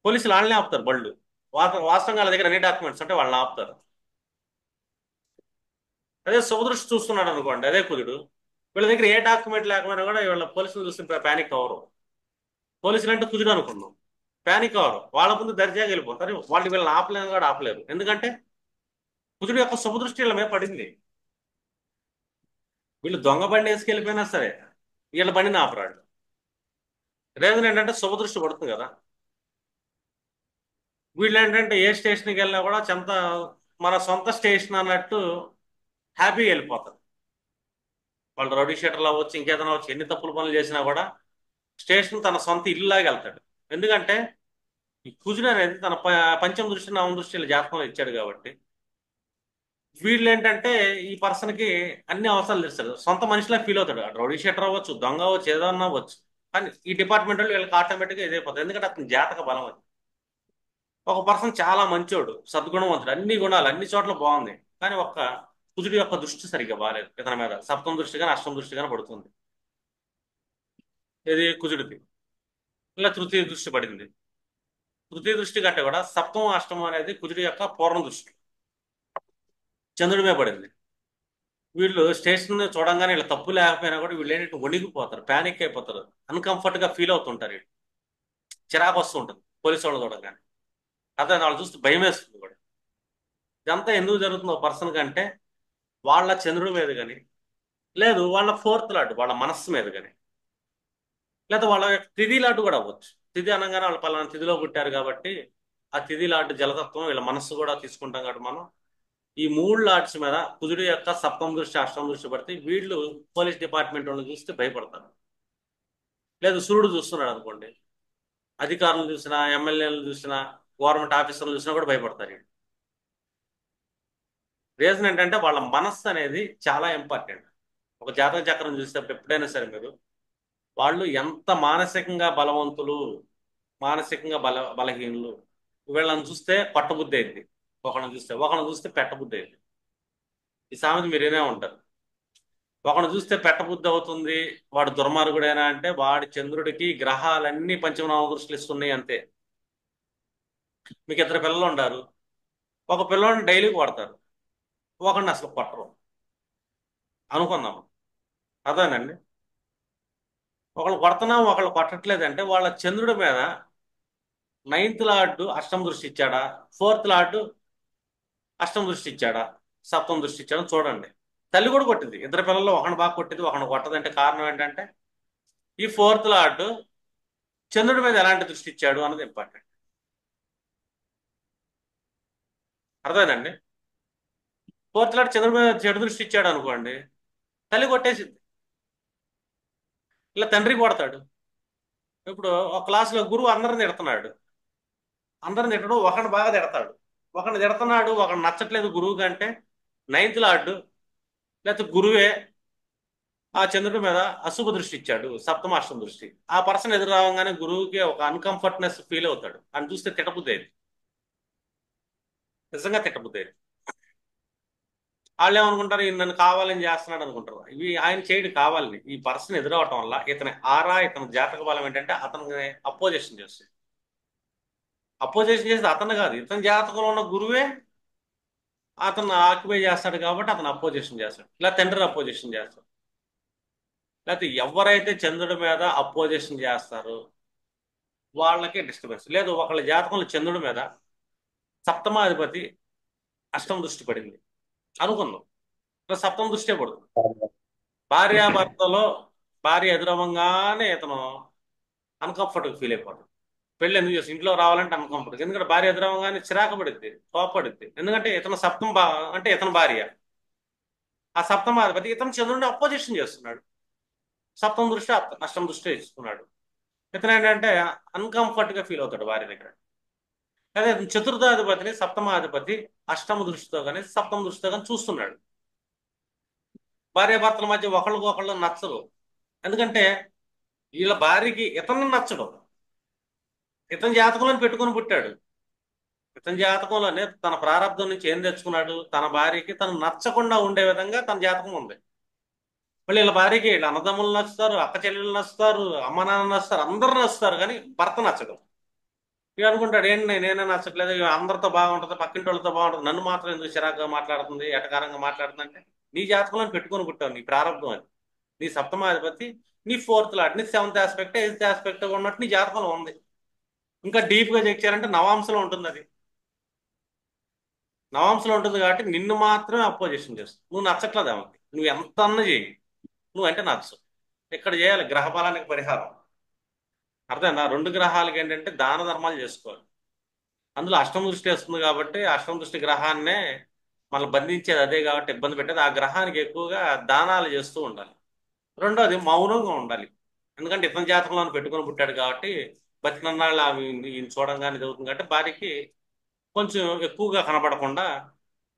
పోలీసులు వాళ్ళని ఆపుతారు బళ్ళు. వాస్తవంగా వాళ్ళ దగ్గర అన్ని డాక్యుమెంట్స్ అంటే వాళ్ళని ఆపుతారు. అదే శుభదృష్టి చూస్తున్నాడు అనుకోండి, అదే కుజుడు, వీళ్ళ దగ్గర ఏ డాక్యుమెంట్ లేకపోయినా కూడా వీళ్ళ పోలీసులు చూస్తే ప్యానిక్ అవ్వరు. పోలీసులు అంటే కుజుడు అనుకున్నాం, ప్యానిక్ అవ్వరు. వాళ్ళ ముందు దర్జాగా వెళ్ళిపోతారు. వాళ్ళు వీళ్ళని ఆపలేని కూడా ఆపలేరు. ఎందుకంటే కుజుడు యొక్క శుభదృష్టి వీళ్ళ మీద పడింది. వీళ్ళు దొంగ బండి వేసుకెళ్ళిపోయినా సరే వీళ్ళ బండిని ఆపరాడు. రీజన్ ఏంటంటే శుభదృష్టి పడుతుంది కదా. వీళ్ళు ఏంటంటే ఏ స్టేషన్కి వెళ్ళినా కూడా చెంత మన సొంత స్టేషన్ అన్నట్టు హ్యాపీగా వెళ్ళిపోతారు. వాళ్ళు రౌడీ షీటర్లు అవ్వచ్చు, ఇంకేదైనా అవ్వచ్చు, ఎన్ని తప్పులు పనులు చేసినా కూడా స్టేషన్ తన సొంత ఇల్లులాగా వెళ్తాడు. ఎందుకంటే ఈ కుజుడు అనేది తన పంచమ దృష్టి, నవమ దృష్టి జాతకంలో ఇచ్చాడు కాబట్టి వీళ్ళు ఏంటంటే ఈ పర్సన్కి అన్ని అవసరాలు తెస్తారు. సొంత మనిషిలా ఫీల్ అవుతాడు. రౌడీ షీటర్ అవ్వచ్చు, దొంగ అవ్వచ్చు, ఏదన్నా అవ్వచ్చు, కానీ ఈ డిపార్ట్మెంట్ వాళ్ళు వీళ్ళకి ఆటోమేటిక్గా ఇదైపోతుంది. ఎందుకంటే అతని జాతక బలం అది. ఒక పర్సన్ చాలా మంచోడు, సద్గుణవంతుడు, అన్ని గుణాలు అన్ని చోట్ల బాగుంది, కానీ ఒక్క కుజుడి యొక్క దృష్టి సరిగ్గా బాగాలేదు ఇతని మీద. సప్తమ దృష్టి కానీ అష్టమ దృష్టి కానీ పడుతుంది. ఇది కుజుడికి. ఇలా తృతీయ దృష్టి పడింది. తృతీయ దృష్టి కంటే కూడా సప్తమం అష్టమం అనేది కుజుడి యొక్క పూర్ణ దృష్టి చంద్రుడి మీద పడింది. వీళ్ళు స్టేషన్ చూడంగానే వీళ్ళ తప్పు లేకపోయినా కూడా వీళ్ళు ఏంటంటే వణిగిపోతారు, ప్యానిక్ అయిపోతారు, అన్కంఫర్ట్గా ఫీల్ అవుతుంటారు. వీళ్ళు చిరాకు వస్తూ ఉంటుంది పోలీసు వాళ్ళు చూడగానే. అదే వాళ్ళు చూస్తే భయం వేస్తుంది కూడా. ఇదంతా ఎందుకు జరుగుతుందో పర్సన్ కంటే వాళ్ళ చంద్రుడి మీద కానీ, లేదు వాళ్ళ ఫోర్త్ లార్డ్ వాళ్ళ మనస్సు మీద కానీ, లేదా వాళ్ళ యొక్క తిథి లార్డ్ కూడా అవ్వచ్చు. తిథి అనగానే వాళ్ళు పలానా తిథిలో పుట్టారు కాబట్టి ఆ తిథి లార్డ్ జలతత్వం, వీళ్ళ మనస్సు కూడా తీసుకుంటాం కాబట్టి మనం ఈ మూడు లార్డ్స్ మీద కుజుడు యొక్క సప్తమ దృష్టి అష్టమ దృష్టి పడితే వీళ్ళు పోలీస్ డిపార్ట్మెంట్ వాళ్ళని చూస్తే భయపడతారు. లేదు సూర్యుడు చూస్తున్నాడు అనుకోండి, అధికారులను చూసినా, ఎమ్మెల్యేలను చూసినా, గవర్నమెంట్ ఆఫీసర్లు చూసినా కూడా భయపడతారు. రీజన్ ఏంటంటే వాళ్ళ మనస్సు అనేది చాలా ఇంపార్టెంట్. ఒక జాతక చక్రం చూసేటప్పుడు ఎప్పుడైనా సరే మీరు వాళ్ళు ఎంత మానసికంగా బలవంతులు, మానసికంగా బలహీనులు, వీళ్ళని చూస్తే పట్టబుద్ధి అయింది, ఒకళ్ళని చూస్తే పెట్టబుద్ధి అయింది. ఈ సామెత మీరేనే ఉంటారు. ఒకడు చూస్తే పెట్టబుద్ధి అవుతుంది, వాడు దుర్మార్గుడేనా అంటే వాడి చంద్రుడికి గ్రహాలన్నీ పంచమనామ దృష్టిలు ఇస్తున్నాయి అంతే. మీకు ఇద్దరు పిల్లలు ఉండారు, ఒక పిల్లోడిని డైలీ కొడతారు, ఒకడిని అసలు కొట్టరు అనుకుందాం. అదేనండి, ఒకళ్ళు కొడుతున్నాం ఒకళ్ళు కొట్టట్లేదంటే వాళ్ళ చంద్రుడి మీద నైన్త్ లార్డు అష్టమ దృష్టి ఇచ్చాడా, ఫోర్త్ లార్డు అష్టమ దృష్టి ఇచ్చాడా, సప్తమ దృష్టి ఇచ్చాడా చూడండి. తల్లి కూడా కొట్టింది, ఇద్దరు పిల్లలు ఒకని బాగా కొట్టింది ఒకని కొట్టదంటే కారణం ఏంటంటే ఈ ఫోర్త్ లార్డు చంద్రుడి మీద ఎలాంటి దృష్టి ఇచ్చాడు అన్నది ఇంపార్టెంట్. అర్థమైందండి? ఫోర్త్ లార్డ్ చంద్రుడి మీద చెడు దృష్టి ఇచ్చాడు అనుకోండి, తల్లి కొట్టేసింది, ఇలా తండ్రి కొడతాడు. ఇప్పుడు ఒక క్లాసులో గురువు అందరిని తిడుతున్నాడు, అందరిని తిట్టడం ఒకరిని బాగా తిడతాడు, ఒకరిని తిడుతున్నాడు, ఒకరిని నచ్చట్లేదు గురువు కంటే నైన్త్ లార్డు లేకపోతే గురువే ఆ చంద్రుడి మీద అశుభ దృష్టి ఇచ్చాడు, సప్తమ అష్టమ దృష్టి. ఆ పర్సన్ ఎదురు రావగానే గురువుకి ఒక అన్కంఫర్ట్నెస్ ఫీల్ అవుతాడు, అని చూస్తే తిట్టబుద్ధేది, నిజంగా తిట్టబుద్ధేది. వాళ్ళు ఏమనుకుంటారు, ఈయన నన్ను కావాలని చేస్తున్నాడు అనుకుంటారు. ఇవి ఆయన చేయడు కావాలని. ఈ పర్సన్ ఎదురవటం వల్ల ఇతని ఆరా, ఇతని జాతక బలం ఏంటంటే అతనికి అపోజిషన్ చేస్తుంది. అపోజిషన్ చేసి అతను కాదు, ఇతని జాతకంలో ఉన్న గురువే అతను ఆక్యుపై చేస్తాడు కాబట్టి అతను అపోజిషన్ చేస్తాడు, ఇలా తండ్రిని అపోజిషన్ చేస్తాడు. లేకపోతే ఎవరైతే చంద్రుడి మీద అపోజిషన్ చేస్తారో వాళ్ళకే డిస్టర్బెన్స్. లేదు ఒకళ్ళ జాతకంలో చంద్రుడి మీద సప్తమాధిపతి అష్టమ దృష్టి పడింది అనుకుందాం, ఇలా సప్తమ దృష్టే పడుతుంది. భార్యాభర్తలో భార్య ఎదురవ్వగానే ఇతను అన్కంఫర్టబుల్ ఫీల్ అయిపోతాడు. పెళ్ళి ఎందుకు చేసి ఇంట్లో రావాలంటే అన్కంఫర్టబుల్, ఎందుకంటే భార్య ఎదురవ్వగానే చిరాకు పడుద్ది, కోపడుద్ది. ఎందుకంటే ఇతను సప్తమ అంటే ఇతని భార్య, ఆ సప్తమాధిపతి ఇతను చంద్రుడిని అపోజిషన్ చేస్తున్నాడు, సప్తమ దృష్టి అష్టమ దృష్టి ఇస్తున్నాడు. ఇతను ఏంటంటే అన్కంఫర్ట్ గా ఫీల్ అవుతాడు భార్య దగ్గర. అదే చతుర్థాధిపతిని సప్తమాధిపతి అష్టమ దృష్టితో కానీ సప్తమ దృష్టితో కానీ చూస్తున్నాడు. భార్యాభర్తల మధ్య ఒకళ్ళు నచ్చరు, ఎందుకంటే వీళ్ళ భార్యకి ఇతను నచ్చడు. ఇతని జాతకంలో పెట్టుకొని పుట్టాడు, ఇతని జాతకంలోనే తన ప్రారంభం నుంచి ఏం తెచ్చుకున్నాడు, తన భార్యకి తను నచ్చకుండా ఉండే విధంగా తన జాతకం ఉంది. మళ్ళీ వీళ్ళ భార్యకి వీళ్ళ అన్నదమ్ములు నచ్చుతారు, అక్క చెల్లెలు నచ్చుతారు, అమ్మ నాన్న నచ్చుతారు, అందరూ నచ్చుతారు, కానీ భర్త నచ్చడు. ఇక అనుకుంటాడు, ఏంటి నేనే నచ్చట్లేదు, అందరితో బాగుంటుంది, పక్కింటి వాళ్ళతో బాగుంటుంది, నన్ను మాత్రం ఎందుకు చిరాకుగా మాట్లాడుతుంది, ఎటకారంగా మాట్లాడుతుంది అంటే నీ జాతకంలో పెట్టుకొని పుట్టావు, నీ ప్రారంభం అది. నీ సప్తమాధిపతి నీ ఫోర్త్ లార్డ్, నీ సెవెంత్ ఆస్పెక్ట్ ఎయిత్ ఆస్పెక్ట్ ఉన్నట్టు నీ జాతకంలో ఉంది. ఇంకా డీప్ గా చెక్ చేయాలంటే నవాంశలో ఉంటుంది, అది నవాంశలో ఉంటుంది కాబట్టి నిన్ను మాత్రమే అపోజిషన్ చేస్తుంది. నువ్వు నచ్చట్లేదు ఆమెకి, నువ్వు ఎంత అన్న చేయి, నువ్వు అంటే నచ్చవు. ఇక్కడ చేయాలి గ్రహ బలానికి పరిహారం. అర్థమైందా? రెండు గ్రహాలకి ఏంటంటే దాన ధర్మాలు చేసుకోవాలి. అందులో అష్టమ దృష్టి వస్తుంది కాబట్టి అష్టమ దృష్టి గ్రహాన్నే మళ్ళీ బంధించేది అదే కాబట్టి ఇబ్బంది పెట్టేది. ఆ గ్రహానికి ఎక్కువగా దానాలు చేస్తూ ఉండాలి. రెండోది మౌనంగా ఉండాలి, ఎందుకంటే ఇతని జాతకంలో పెట్టుకొని పుట్టాడు కాబట్టి బతికినన్నాళ్ళు ఆమె ఈయన చూడంగానే చదువుతుంది కాబట్టి భార్యకి కొంచెం ఎక్కువగా కనపడకుండా,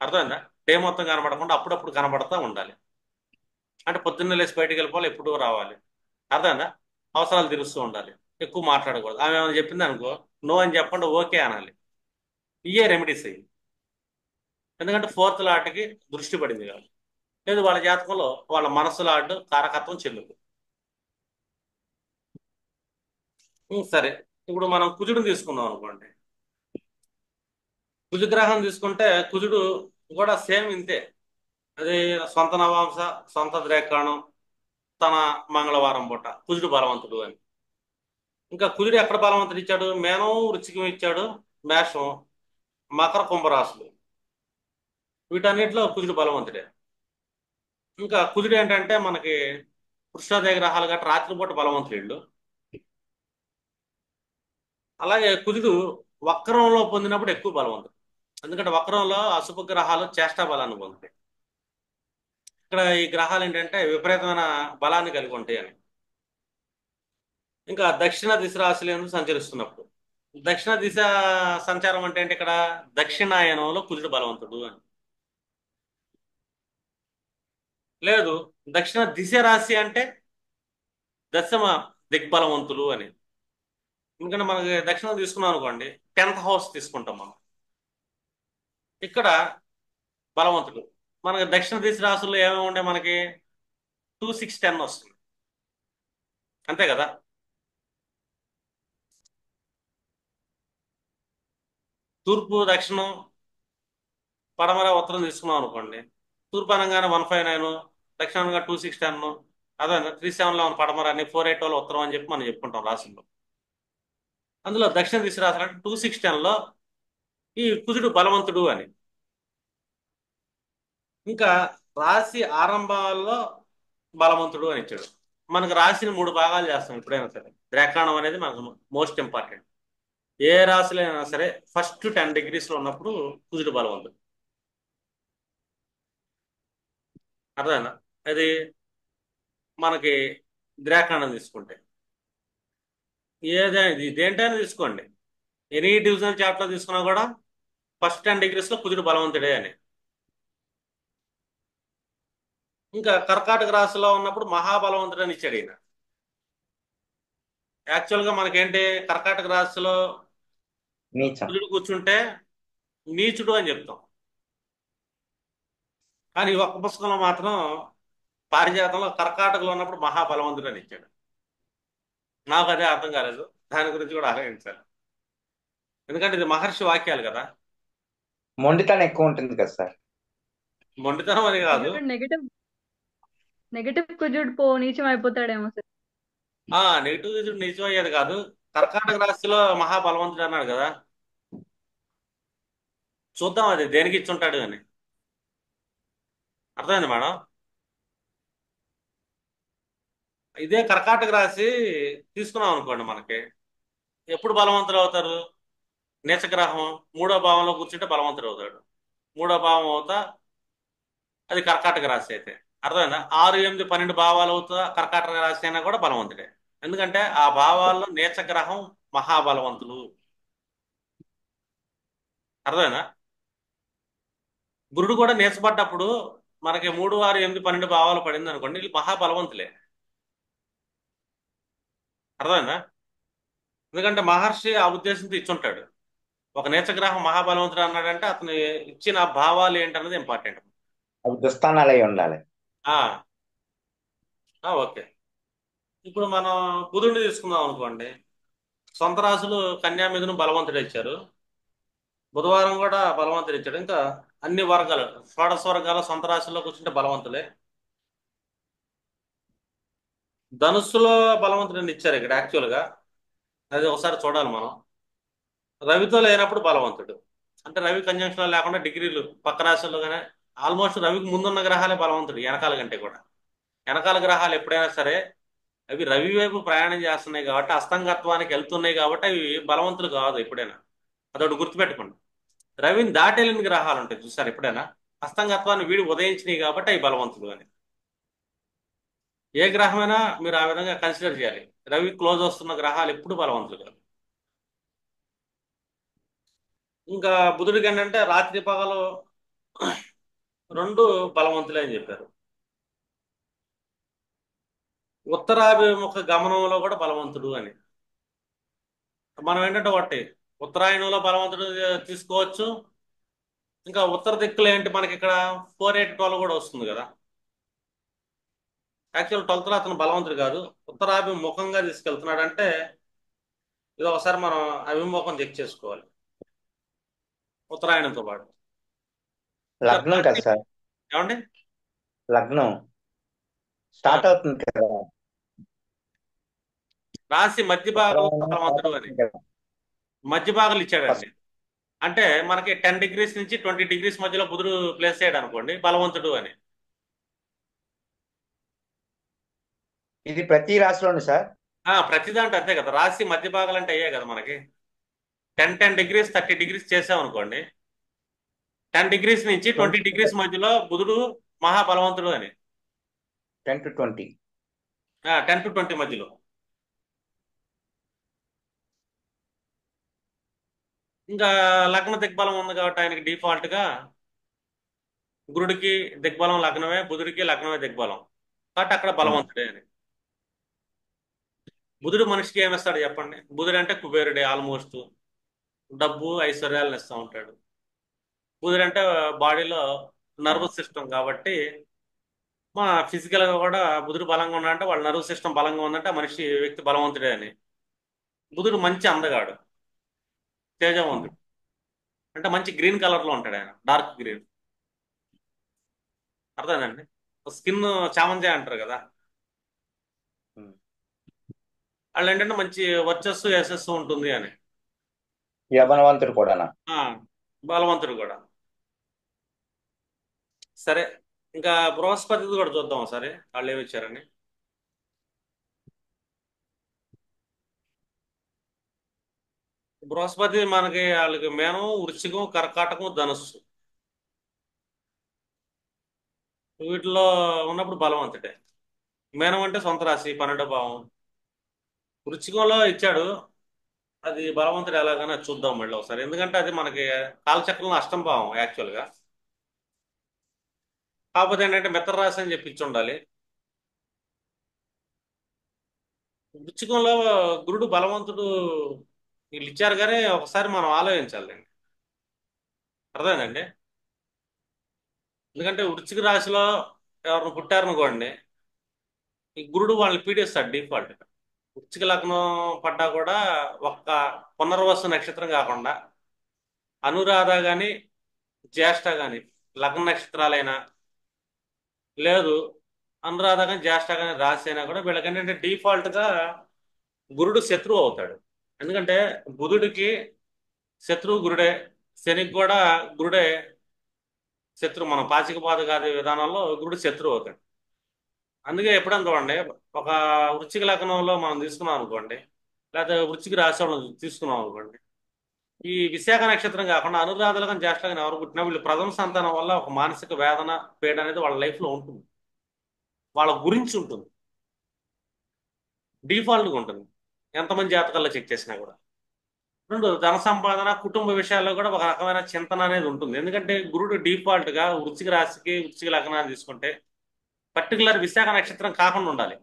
అర్థమైందా, డే మొత్తం కనపడకుండా అప్పుడప్పుడు కనపడతా ఉండాలి. అంటే పొద్దున్న లేసి బయటికి వెళ్ళిపోవాలి, ఎప్పుడూ రావాలి, అర్థమైందా, అవసరాలు తీరుస్తూ ఉండాలి, ఎక్కువ మాట్లాడకూడదు. ఆమె ఏమైనా చెప్పింది అనుకో, నో అని చెప్పకుండా ఓకే అనాలి. ఇయే రెమెడీస్ అయ్యి, ఎందుకంటే ఫోర్త్ లార్డ్కి దృష్టి పడింది కాబట్టి. లేదు వాళ్ళ జాతకంలో వాళ్ళ మనసు లార్డ్ కారకత్వం చెల్లుతుంది. సరే, ఇప్పుడు మనం కుజుడిని తీసుకుందాం అనుకోండి. కుజగ్రహం తీసుకుంటే కుజుడు కూడా సేమ్ ఇంతే, అది సొంత నవాంశ, సొంత ద్రేకాణం, తన మంగళవారం పూట కుజుడు బలవంతుడు అని. ఇంకా కుజుడు ఎక్కడ బలవంతుడు ఇచ్చాడు, మేనం వృచ్చికం ఇచ్చాడు, మేషం, మకర కుంభరాశులు, వీటన్నిటిలో కుజుడు బలవంతుడే. ఇంకా కుజుడు ఏంటంటే మనకి వృషోదయ గ్రహాలు గట్రా రాత్రిపూట బలవంతులు వీళ్ళు. అలాగే కుజుడు వక్రంలో పొందినప్పుడు ఎక్కువ బలవంతుడు. ఎందుకంటే వక్రంలో అశుభ గ్రహాలు చేష్టా బలాన్ని పొందుతాయి. ఇక్కడ ఈ గ్రహాలు ఏంటంటే విపరీతమైన బలాన్ని కలిగి ఉంటాయి అని. ఇంకా దక్షిణ దిశ రాశులు ఎందుకు సంచరిస్తున్నప్పుడు దక్షిణ దిశ సంచారం అంటే ఏంటి? ఇక్కడ దక్షిణాయనంలో కుజుడు బలవంతుడు అని. లేదు, దక్షిణ దిశ రాశి అంటే దశమ దిగ్బలవంతులు అని. ఎందుకంటే మనకి దక్షిణం తీసుకున్నాం అనుకోండి, 10th హౌస్ తీసుకుంటాం మనం. ఇక్కడ బలవంతుడు మనకి దక్షిణ దిశ రాశుల్లో ఏమేమి ఉండే మనకి 2, 6, 10 వస్తుంది, అంతే కదా. తూర్పు, దక్షిణం, పడమర, ఉత్తరం తీసుకున్నాం అనుకోండి, తూర్పు అనగానే 159, దక్షిణం అనగా 2, 6, 10, అదే 3, 7, 11 పడమర అని, 4, 8 ఉత్తరం అని చెప్పి మనం చెప్పుకుంటాం రాశుల్లో. అందులో దక్షిణ దిశ రాశులు అంటే 2, 6, 10లో ఈ కుజుడు బలవంతుడు అని. ఇంకా రాశి ఆరంభాల్లో బలవంతుడు అని ఇచ్చాడు. మనకు రాశిని 3 భాగాలు చేస్తాం ఎప్పుడైనా సరే. రేఖాణం అనేది మనకు మోస్ట్ ఇంపార్టెంట్. ఏ రాశిలో అయినా సరే ఫస్ట్ 10 degrees లో ఉన్నప్పుడు కుజుడు బలవంతుడు. అర్థమైనా? అది మనకి ద్రాకాణం తీసుకుంటే ఏదైనా దేంటైనా తీసుకోండి, ఎనీ డివిజనల్ చార్ట్ లో తీసుకున్నా కూడా ఫస్ట్ 10 degrees లో కుజుడు బలవంతుడే అని. ఇంకా కర్కాటక రాశిలో ఉన్నప్పుడు మహాబలవంతుడు అని ఇచ్చాడు ఈయన. యాక్చువల్గా మనకేంటి, కర్కాటక రాశిలో నీచం. కుజుడు కూర్చుంటే నీచుడు అని చెప్తాం. కానీ ఈ ఒక్క పుస్తకంలో మాత్రం పారిజాతంలో కర్కాటకలో ఉన్నప్పుడు మహాబలవంతుడు అని ఇచ్చాడు. నాకు అదే అర్థం కాలేదు, దాని గురించి కూడా ఆలోచించాలి. ఎందుకంటే ఇది మహర్షి వాక్యాలు కదా. మొండితనం ఎక్కువ ఉంటుంది కదా సార్. మొండితనం అని కాదు, నెగటివ్ నెగటివ్ కుజుడు నీచం అయిపోతాడేమో సార్. నెగిటివ్ కుజుడు నిజం అయ్యేది కాదు. కర్కాటక రాశిలో మహాబలవంతుడు అన్నాడు కదా, చూద్దాం అది దేనికి ఇచ్చుంటాడు అని. అర్థమైంది మేడం? ఇదే కర్కాటక రాశి తీసుకున్నాం అనుకోండి, మనకి ఎప్పుడు బలవంతులు అవుతారు? నీచగ్రహం 3వ భావంలో కూర్చుంటే బలవంతుడు అవుతాడు. 3వ భావం అవుతా అది కర్కాటక రాశి అయితే. అర్థమైందా? 6, 8, 12 భావాలు అవుతా కర్కాటక రాశి అయినా కూడా బలవంతుడే. ఎందుకంటే ఆ భావాల్లో నీచగ్రహం మహాబలవంతులు. అర్థమైందా? గురుడు కూడా నీచపడ్డప్పుడు మనకి 3, 6, 8, 12 భావాలు పడింది అనుకోండి, వీళ్ళు మహాబలవంతులే. అర్థమైందా? ఎందుకంటే మహర్షి ఆ ఉద్దేశంతో ఇచ్చుంటాడు. ఒక నీచగ్రహం మహాబలవంతుడు అన్నాడంటే అతను ఇచ్చిన భావాలు ఏంటన్నది ఇంపార్టెంట్. అవి దుస్థానాలు అయి ఉండాలి. ఓకే, ఇప్పుడు మనం బుధుడిని తీసుకుందాం అనుకోండి. సొంత రాశులు కన్యా, మిథునం బలవంతుడు ఇచ్చారు, బుధవారం కూడా బలవంతుడు ఇచ్చాడు. ఇంకా అన్ని వర్గాలు, షోడశ వర్గాల సొంత రాశుల్లో కూర్చుంటే బలవంతులే. ధనుస్సులో బలవంతుడిని ఇచ్చారు ఇక్కడ యాక్చువల్గా, అది ఒకసారి చూడాలి మనం. రవితో లేనప్పుడు బలవంతుడు అంటే రవి కంజంక్షన్లో లేకుండా డిగ్రీలు పక్క రాశుల్లో కానీ ఆల్మోస్ట్ రవికి ముందున్న గ్రహాలే బలవంతుడు, వెనకాల కంటే కూడా. వెనకాల గ్రహాలు ఎప్పుడైనా సరే అవి రవి వైపు ప్రయాణం చేస్తున్నాయి కాబట్టి, అస్తంగత్వానికి వెళ్తున్నాయి కాబట్టి అవి బలవంతులు కాదు ఎప్పుడైనా. అదొకటి గుర్తుపెట్టుకోండి. రవిని దాటెళ్ళిన గ్రహాలు ఉంటాయి చూసారు ఎప్పుడైనా, అస్తంగత్వాన్ని వీడి ఉదయించినాయి కాబట్టి అవి బలవంతులు అని. ఏ గ్రహమైనా మీరు ఆ విధంగా కన్సిడర్ చేయాలి. రవి క్లోజ్ వస్తున్న గ్రహాలు ఎప్పుడు బలవంతులు కాదు. ఇంకా బుధుడికి ఏంటంటే రాత్రి పగలు 2 బలవంతులే అని చెప్పారు. ఉత్తరాభిముఖ గమనంలో కూడా బలవంతుడు అని. మనం ఏంటంటే ఒకటి ఉత్తరాయణంలో బలవంతుడు తీసుకోవచ్చు. ఇంకా ఉత్తర దిక్కులు ఏంటి మనకి ఇక్కడ 4, 8, 12 కూడా వస్తుంది కదా. యాక్చువల్ 12th లో అతను బలవంతుడు కాదు, ఉత్తరాభిముఖంగా తీసుకెళ్తున్నాడు అంటే ఇది ఒకసారి మనం అభిముఖం చెక్ చేసుకోవాలి ఉత్తరాయణంతో పాటు. లగ్నం కదా సార్, ఏమండి? లగ్నం స్టార్ట్ అవుతుంది కదా. రాశి మధ్య భాగం బలవంతుడు అని మధ్య భాగాలు ఇచ్చాడండి. అంటే మనకి 10 degrees నుంచి 20 degrees మధ్యలో బుధుడు ప్లేస్ చేయడం అనుకోండి బలవంతుడు అని. ఇది ప్రతి రాశిలోను సార్. ప్రతి దాంట్లో అంతే కదా, రాశి మధ్య భాగాలు అంటే అయ్యే కదా మనకి. 10 10 డిగ్రీస్ 30 డిగ్రీస్ చేసామనుకోండి, 10 డిగ్రీస్ నుంచి 20 డిగ్రీస్ మధ్యలో బుధుడు మహాబలవంతుడు అని. 10 to 20. 10 to 20 మధ్యలో. ఇంకా లగ్న దిగ్బలం ఉంది కాబట్టి ఆయనకి డిఫాల్ట్ గా గురుడికి దిగ్బలం లగ్నమే, బుధుడికి లగ్నమే దిగ్బలం, కాబట్టి అక్కడ బలవంతుడే అని. బుధుడు మనిషికి ఏమిస్తాడు చెప్పండి? బుధుడు అంటే కుబేరుడే, ఆల్మోస్ట్ డబ్బు ఐశ్వర్యాలను ఇస్తూ ఉంటాడు. బుధుడు అంటే బాడీలో నర్వస్ సిస్టమ్ కాబట్టి మా ఫిజికల్ గా కూడా బుధుడు బలంగా ఉన్నాడంటే వాళ్ళ నర్వస్ సిస్టమ్ బలంగా ఉందంటే ఆ మనిషి వ్యక్తి బలవంతుడే అని. బుధుడు మంచి అందగాడు, తేజవంతుడు, అంటే మంచి గ్రీన్ కలర్ లో ఉంటాడు ఆయన, డార్క్ గ్రీన్. అర్థమైందండి? స్కిన్ చామంతి అంటారు కదా, ఉమ్. వాళ్ళు ఏంటంటే మంచి వర్చస్సు యశస్సు ఉంటుంది అని. యవనవంతుడు కూడానా? ఆ, బలవంతుడు కూడా. సరే, ఇంకా బృహస్పతిది కూడా చూద్దాం సరే, వాళ్ళు ఏమి ఇచ్చారని. బృహస్పతి మనకి వాళ్ళకి మేనం, వృశ్చికం, కర్కాటకం, ధనుస్సు వీటిలో ఉన్నప్పుడు బలవంతుడే. మేనం అంటే సొంత రాశి 12వ భావం. వృశ్చికంలో ఇచ్చాడు, అది బలవంతుడు ఎలాగైనా చూద్దాం మళ్ళీ ఒకసారి, ఎందుకంటే అది మనకి కాలచక్రంలో అష్టమ భావం యాక్చువల్గా. కాకపోతే ఏంటంటే మిత్ర రాశి అని చెప్పి ఇచ్చి ఉండాలి. వృశ్చికంలో గురుడు బలవంతుడు వీళ్ళు ఇచ్చారు, కానీ ఒకసారి మనం ఆలోచించాలండి. అర్థమైందండి? ఎందుకంటే వృశ్చిక రాశిలో ఎవరిని పుట్టారనుకోండి, ఈ గురుడు వాళ్ళని పీడిస్తాడు డిఫాల్ట్. వృశ్చిక లగ్నం పడ్డా కూడా ఒక్క పునర్వసు నక్షత్రం కాకుండా అనురాధ గాని జ్యేష్ఠ గాని లగ్న నక్షత్రాలైనా, లేదు అనురాధ కానీ జ్యేష్ఠ కానీ రాశి అయినా కూడా వీళ్ళకి ఏంటంటే డిఫాల్ట్ గా గురుడు శత్రువు అవుతాడు. ఎందుకంటే బుధుడికి శత్రువు గురుడే, శనికి కూడా గురుడే శత్రువు. మనం పాచికపాతకాది విధానంలో గురుడు శత్రువు అవుతాడు. అందుకే ఎప్పుడన్నా చూడండి, ఒక వృశ్చిక లగ్నంలో మనం తీసుకున్నాం అనుకోండి, లేకపోతే వృశ్చిక రాశి వాళ్ళని తీసుకున్నాం అనుకోండి, ఈ విశాఖ నక్షత్రం కాకుండా అనురాధలు కానీ జ్యేష్ఠ కానీ ఎవరు పుట్టినా వీళ్ళు ప్రథమ సంతానం వల్ల ఒక మానసిక వేదన పీడ అనేది వాళ్ళ లైఫ్ లో ఉంటుంది, వాళ్ళ గురించి ఉంటుంది, డిఫాల్ట్గా ఉంటుంది ఎంతమంది జాతకాల్లో చెక్ చేసినా కూడా. రెండు, ధన సంపాదన కుటుంబ విషయాల్లో కూడా ఒక రకమైన చింతన అనేది ఉంటుంది. ఎందుకంటే గురుడు డిఫాల్ట్ గా వృశ్చిక రాశికి వృశ్చిక లగ్నాన్ని తీసుకుంటే పర్టికులర్ విశాఖ నక్షత్రం కాకుండా ఉండాలి,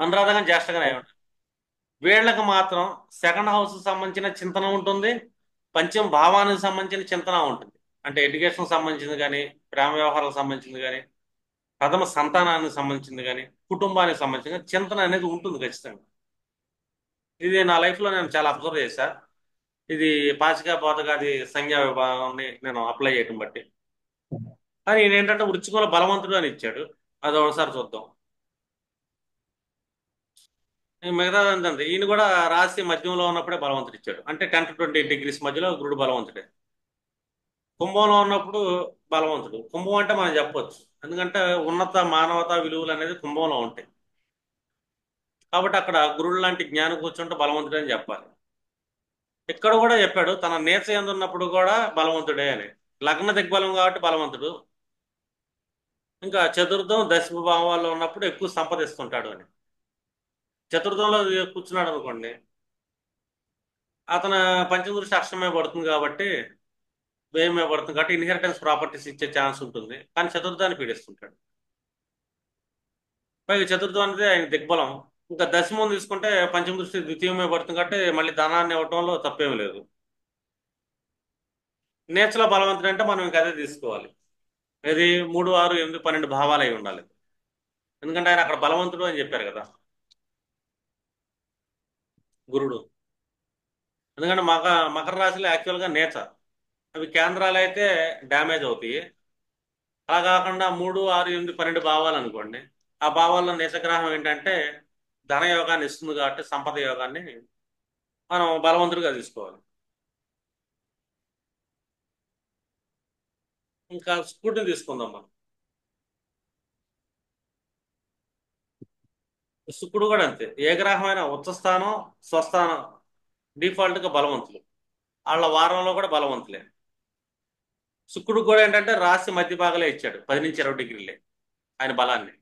అనురాధ కానీ జ్యేష్ఠ కానీ అయి ఉండాలి. వీళ్ళకి మాత్రం సెకండ్ హౌస్ సంబంధించిన చింతన ఉంటుంది, పంచమ భావానికి సంబంధించిన చింతన ఉంటుంది. అంటే ఎడ్యుకేషన్ సంబంధించింది కానీ, ప్రేమ వ్యవహారాలకు సంబంధించింది కానీ, ప్రథమ సంతానానికి సంబంధించింది కానీ, కుటుంబానికి సంబంధించిన చింతన అనేది ఉంటుంది ఖచ్చితంగా. ఇది నా లైఫ్లో నేను చాలా అబ్జర్వ్ చేశా. ఇది పాచిక పోతకాది సంఖ్యా విభాగాన్ని నేను అప్లై చేయడం బట్టి. కానీ ఈయన ఏంటంటే వృచ్చికంలో బలవంతుడు అని ఇచ్చాడు, అది ఒకసారి చూద్దాం. మిగతా ఏంటంటే ఈయన కూడా రాశి మధ్యంలో ఉన్నప్పుడే బలవంతుడు ఇచ్చాడు, అంటే 10 to 20 డిగ్రీస్ మధ్యలో గురుడు బలవంతుడే. కుంభంలో ఉన్నప్పుడు బలవంతుడు. కుంభం అంటే మనం చెప్పొచ్చు, ఎందుకంటే ఉన్నత మానవతా విలువలు అనేది కుంభంలో ఉంటాయి, కాబట్టి అక్కడ గురుడు లాంటి జ్ఞానం కూర్చుంటే బలవంతుడే అని చెప్పాలి. ఇక్కడ కూడా చెప్పాడు తన నేచ యందు ఉన్నప్పుడు కూడా బలవంతుడే అని. లగ్న దిగ్బలం కాబట్టి బలవంతుడు, ఇంకా చతుర్థం దశమ భావాల్లో ఉన్నప్పుడు ఎక్కువ సంపదిస్తుంటాడు అని. చతుర్థంలో కూర్చున్నాడు అనుకోండి, అతను పంచమ దృష్టి అష్టమే పడుతుంది కాబట్టి, వ్యయమే పడుతుంది కాబట్టి ఇన్హెరిటెన్స్ ప్రాపర్టీస్ ఇచ్చే ఛాన్స్ ఉంటుంది, కానీ చతుర్థాన్ని పీడిస్తుంటాడు. పైగా చతుర్థం అనేది ఆయన దిగ్బలం. ఇంకా దశమం తీసుకుంటే పంచమ దృష్టి ద్వితీయమే పడుతుంది కాబట్టి మళ్ళీ ధనాన్ని ఇవ్వటంలో తప్పేమీ లేదు. నేచర్లో బలవంతుడు అంటే మనం ఇంకా అదే తీసుకోవాలి. ఇది 3 6 8 12 భావాలు అయి ఉండాలి, ఎందుకంటే ఆయన అక్కడ బలవంతుడు అని చెప్పారు కదా గురుడు. ఎందుకంటే మకర రాశిలో యాక్చువల్గా నేచర్, అవి కేంద్రాలు అయితే డ్యామేజ్ అవుతాయి. అలా కాకుండా 3 6 8 12 భావాలు అనుకోండి, ఆ భావాల్లో నిజగ్రహం ఏంటంటే ధన యోగాన్ని ఇస్తుంది కాబట్టి సంపద యోగాన్ని మనం బలవంతుడిగా తీసుకోవాలి. ఇంకా స్కూటీని తీసుకుందాం మనం. శుక్రుడు కూడా అంతే. ఏ గ్రహమైన ఉచ్చ స్థానం, స్వస్థానం డిఫాల్ట్ గా బలవంతులు. వాళ్ళ వారంలో కూడా బలవంతులే. శుక్రుడు కూడా ఏంటంటే రాశి మధ్య భాగంలో ఇచ్చాడు 10 నుంచి 20 డిగ్రీలే ఆయన బలాన్ని.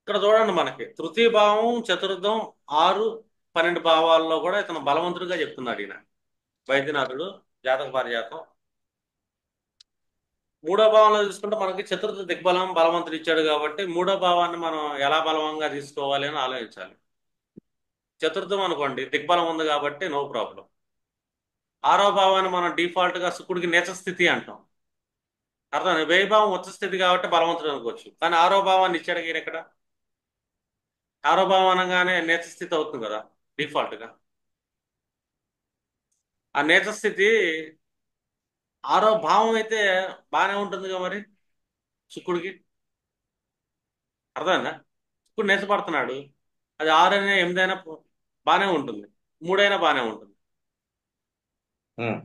ఇక్కడ చూడండి, మనకి తృతీయ భావం, చతుర్థం, 6, 12 భావాల్లో కూడా ఇతను బలవంతుడిగా చెప్తున్నాడు ఈయన వైద్యనాథుడు జాతక పారిజాతం. మూడో భావంలో చూసుకుంటే మనకి చతుర్థ దిగ్బలం బలవంతుడు ఇచ్చాడు కాబట్టి మూడో భావాన్ని మనం ఎలా బలవంగా తీసుకోవాలి అని ఆలోచించాలి. చతుర్థం అనుకోండి దిగ్బలం ఉంది కాబట్టి నో ప్రాబ్లం. ఆరో భావాన్ని మనం డిఫాల్ట్ గా శుక్రుడికి నీచ స్థితి అంటాం. అర్థం, వ్యయ భావం ఉచ్చ స్థితి కాబట్టి బలవంతుడు అనుకోవచ్చు. కానీ ఆరో భావాన్ని ఇచ్చాడు ఈయన ఇక్కడ. ఆరో భావం అనగానే నీచ స్థితి అవుతుంది కదా డిఫాల్ట్ గా. ఆ నీచ స్థితి ఆరో భావం అయితే బాగానే ఉంటుందిగా మరి శుక్రుడికి. అర్థమైందా? శుక్రుడు నీచపడుతున్నాడు, అది 6 అయినా 8 అయినా బాగానే ఉంటుంది, 3 అయినా బాగానే ఉంటుంది. ఉమ్,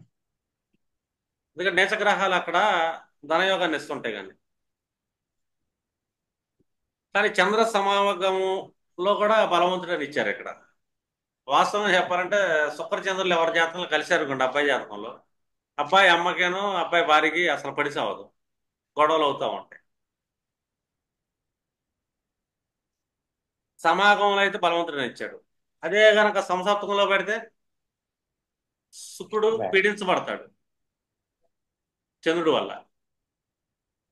ఎందుకంటే నీచ గ్రహాలు అక్కడ ధనయోగాన్ని ఇస్తుంటాయి. కానీ చంద్ర సమాగమంలో కూడా బలవంతుడని ఇచ్చారు ఇక్కడ. వాస్తవం చెప్పాలంటే శుక్రచంద్రులు ఎవరి జాతకంలో కలిశారు అనుకోండి, అబ్బాయి జాతకంలో అబ్బాయి అమ్మకేనో అబ్బాయి భార్యకి అసలు పడి సావదు, గొడవలు అవుతూ ఉంటాయి. సమాగమంలో అయితే బలవంతుడని ఇచ్చాడు. అదే గనక సంసప్తకంలో పెడితే శుక్రుడు పీడించబడతాడు చంద్రుడి వల్ల.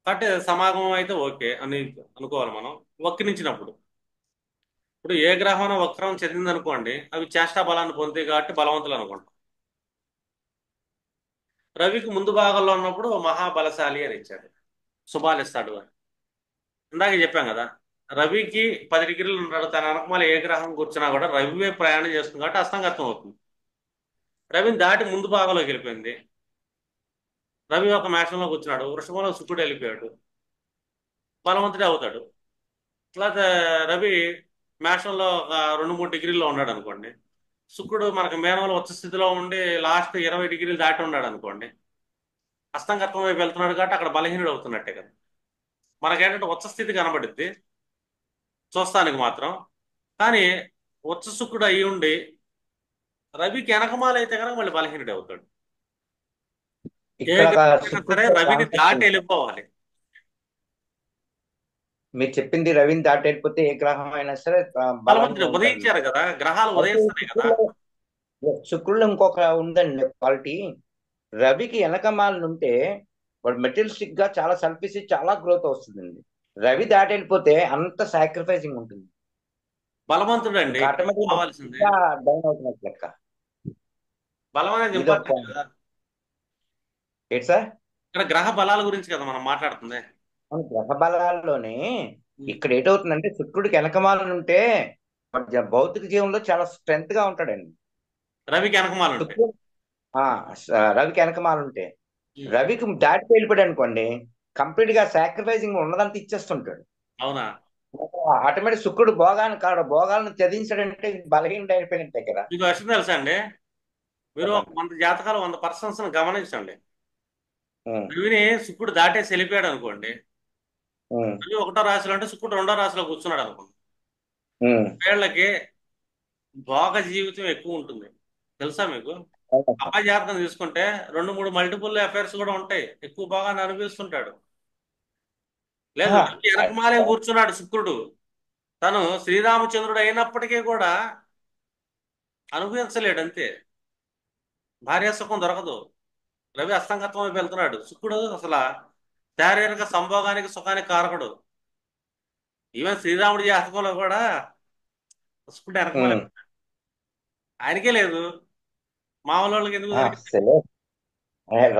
కాబట్టి సమాగమం అయితే ఓకే అని అనుకోవాలి మనం వక్రించినప్పుడు. ఇప్పుడు ఏ గ్రహం వక్రం చెందింది అనుకోండి, అవి చేష్టా బలాన్ని పొందుతాయి కాబట్టి బలవంతులు అనుకుంటాం. రవికి ముందు భాగంలో ఉన్నప్పుడు మహాబలశాలి అని ఇచ్చాడు, శుభాలు ఇస్తాడు అని. ఇందాక చెప్పాం కదా, రవికి 10 డిగ్రీలు ఉన్నాడు, తన వెనకమాల ఏ గ్రహం కూర్చున్నా కూడా రవివే ప్రయాణం చేస్తుంది కాబట్టి అస్తంగతం అవుతుంది. రవిని దాటి ముందు భాగంలోకి వెళ్ళిపోయింది. రవి ఒక మేషంలో కూర్చున్నాడు, వృషభంలో శుక్రుడు వెళ్ళిపోయాడు, బలవంతుడే అవుతాడు. లేకపోతే రవి మేషంలో ఒక 2-3 డిగ్రీల్లో ఉన్నాడు అనుకోండి, శుక్రుడు మనకు మేనంలో ఉచ్చ స్థితిలో ఉండి లాస్ట్ 20 డిగ్రీలు దాటి ఉన్నాడు అనుకోండి, అస్తంగత్వం వైపు వెళ్తున్నాడు కాబట్టి అక్కడ బలహీనుడు అవుతున్నట్టే కదా. మనకేంటంటే ఉచ్చ స్థితి కనబడుద్ది చూస్తానికి మాత్రం, కానీ ఉచ్చ శుక్రుడు అయి ఉండి రవికి వెనకమాల అయితే కనుక మళ్ళీ బలహీనుడు అవుతాడు. ఏ ఇక్కడ గ్రహమైనా సరే శుక్రుడితో రవిని కాంటాక్ట్ దాటి ఉంది. వెళ్ళిపోవాలి. మీరు చెప్పింది రవిని దాటి వెళ్ళిపోతే ఏ గ్రహం అయినా సరే బలంగా బలవంతుడు ఉంటాడు. ఉదయించారు కదా, గ్రహాలు అయితే ఉదయిస్తున్నాయి కదా. శుక్రుడు ఇంకొక ఉందండి క్వాలిటీ. రవికి వెనకమాలను ఉంటే వాడు మెటీరియలిస్టిక్ గా చాలా సెల్ఫిష్, చాలా గ్రోత్ వస్తుందండి. రవి దాటి వెళ్ళిపోతే అంత సాక్రిఫైసింగ్ ఉంటుంది, బలవంతుడు అండి ఇంకా ఇక్కడ ఆటోమేటిక్ కావాల్సింది. డౌన్ అవుతున్నట్టు లెక్క. బలం అనేది ఇది ఒక ఇంపార్టెంట్ కదా. ఏంటి సార్, ఇక్కడ గ్రహ బలాల గురించి కదా మనం మాట్లాడుతుంది. మన గ్రహ బలాల్లోనే ఉం. ఇక్కడ ఏటవుతుందంటే శుక్రుడికి వెనకమాలను ఉంటే వాడు భౌతిక జీవనంలో చాలా స్ట్రెంత్ గా ఉంటాడండి. రవికి వెనకమాల ఉంటాయి. శుక్రుడు రవికి వెనకమాలు ఉంటే ఉం. రవికి దాటి వెళ్ళిపోయాడు అనుకోండి, కంప్లీట్ గా సాక్రిఫైసింగ్ ఉన్నదంతా ఇచ్చేస్తుంటాడు. అవునా? ఆటోమేటిక్ శుక్రుడు భోగాలను త్యజించాడంటే బలహీనుడు అయిపోయినట్టే కదా. మీకు విషయం తెలుసా అండి, మీరు ఒక 100 జాతకాలు 100 పర్సన్స్ గమనించండి. ఉం, రవిని శుక్రుడు దాటేసి వెళ్ళిపోయాడు అనుకోండి, ఉం, రవి 1వ రాశిలో అంటే శుక్రుడు 2వ రాశిలో కూర్చున్నాడు అనుకోండి, ఉం. వీళ్ళకి భోగ జీవితం ఎక్కువ ఉంటుంది. తెలుసా మీకు? అబ్బాయి జాతకం తీసుకుంటే 2-3 మల్టిపుల్ అఫైర్స్ కూడా ఉంటాయి, ఎక్కువ భోగాన్ని అనుభవిస్తుంటాడు. లేదు, ఆ, రవి వెనకమాలే కూర్చున్నాడు శుక్రుడు, తను శ్రీరామచంద్రుడు అయినప్పటికీ కూడా అనుభవించలేడు అంతే, భార్య సుఖం దొరకదు. రవి అస్తంగత్వం వైపు వెళ్తున్నాడు. శుక్రుడు అసలు శారీరక సంభోగానికి సుఖానికి కారకుడు. ఈవెన్ శ్రీరాముడి జాతకంలో కూడా శుక్రుడు వెనకమాలే ఉం. ఉన్నాడు. ఆయనకే లేదు, మామూలు వాళ్ళకి ఎందుకు దొరికి. అసలు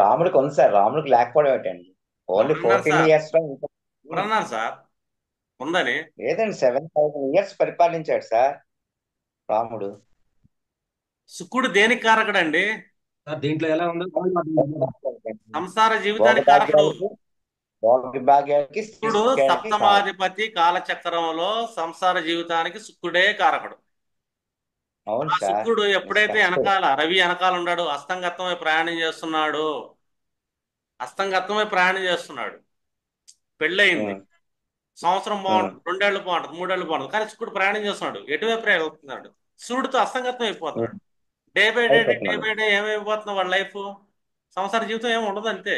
రాముడికి ఉంది సార్, రాముడికి లేకపోవడం ఏంటండి. ఓన్లీ ఎవరన్నారు 14 సార్? ఇయర్స్ లో ఎవరన్నారు సార్ ఉందని? లేదండి, 7,000 ఇయర్స్ పరిపాలించాడు సార్ రాముడు. శుక్రుడు దేనికి కారకుడు అండి? దీంట్లో ఎలా ఉందో సంసార జీవితానికి కారకుడు. భోగభాగ్యానికి శుక్రుడు సప్తమాధిపతి కాలచక్రంలో సంసార జీవితానికి శుక్రుడే కారకుడు. అవును ఆ సార్. శుక్రుడు ఎప్పుడైతే వెనకాల రవి వెనకాల ఉన్నాడు, అస్తంగత్వమై ప్రయాణం చేస్తున్నాడు, అస్తంగత్వమై ప్రయాణం చేస్తున్నాడు, పెళ్ళయింది, సంవత్సరం ఉమ్, బాగుంటుంది, 2 ఏళ్ళు బాగుంటుంది, 3 ఏళ్ళు బాగుంటుంది, కానీ శుక్రుడు ప్రయాణం చేస్తున్నాడు, ఎటువైపు వెళ్తున్నాడు? సూర్యుడితో అస్తంగతం అయిపోతున్నాడు. ఉమ్, డే బై డే డే అయిపోతున్నాడు. బై డే ఏమైపోతుంది వాళ్ళ లైఫ్? సంసార జీవితం ఏమి ఉండదు అంతే.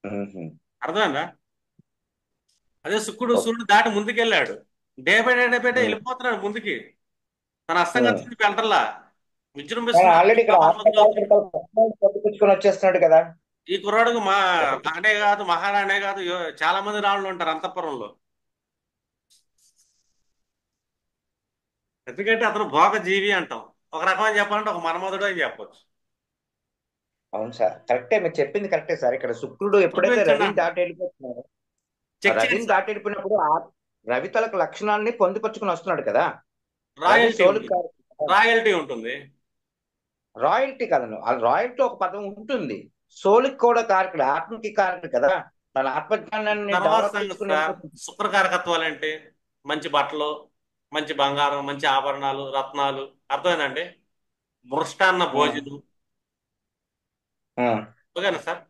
ఉహుం. అర్థమైందా? అదే ఓకే. సూర్యుడు దాటి ముందుకెళ్ళాడు, డే బై డే ఉమ్, వెళ్ళిపోతున్నాడు ముందుకి. తన ఉమ్. అస్తంగతికి వెళ్ళటల్లా, కానీ విజృంభిస్తున్నాడు, ఆల్రెడీ ఇక్కడ ప్రభావం అవుతున్నాడు. ఆత్మకార్యకర్తలు పొత్తుకొచ్చుకొని వచ్చేస్తున్నాడు కదా. ఈ కుర్రాడికి రాణే కాదు, మహారాణే కాదు, చాలా మంది రాళ్ళు ఉంటారు అంతఃపురంలో. ఎందుకంటే అతను భోగ జీవి అంటాం. ఒక రకమైన చెప్పాలంటే ఒక మన్మధుడు అని చెప్పొచ్చు. అవును సార్, కరెక్టే, మీరు చెప్పింది కరెక్టే సార్. ఇక్కడ శుక్రుడు ఎప్పుడైతే చూపించండి రవిని అంటాం. దాటి వెళ్ళిపోతున్నాడో, ఆ చెక్ చేయండి రవిని సార్. దాటి వెళ్ళిపోయినప్పుడు ఆ రవి తలకు లక్షణాలని పొందుపరుచుకుని వస్తున్నాడు కదా. రవి రాయల్టీ సోలు ఉంది, రాయల్టీ ఉంటుంది. రాయల్టీ కదను, ఆ రాయల్టీ ఒక పదం ఉంటుంది. సోలుకి కూడా కారకుడు, ఆత్మకి కారకుడు కదా. తన ఆత్మజ్ఞానాన్ని తర్వాత డెవలప్ సంగతి చేసుకుని సార్, వెళ్ళిపోతుంది. శుక్రకారకత్వాలు ఏంటి? మంచి బట్టలు, మంచి బంగారం, మంచి ఆభరణాలు, రత్నాలు. అర్థమైందండి? మృష్టాన్న ఉమ్, భోజనం. ఉమ్, ఓకేనా సార్?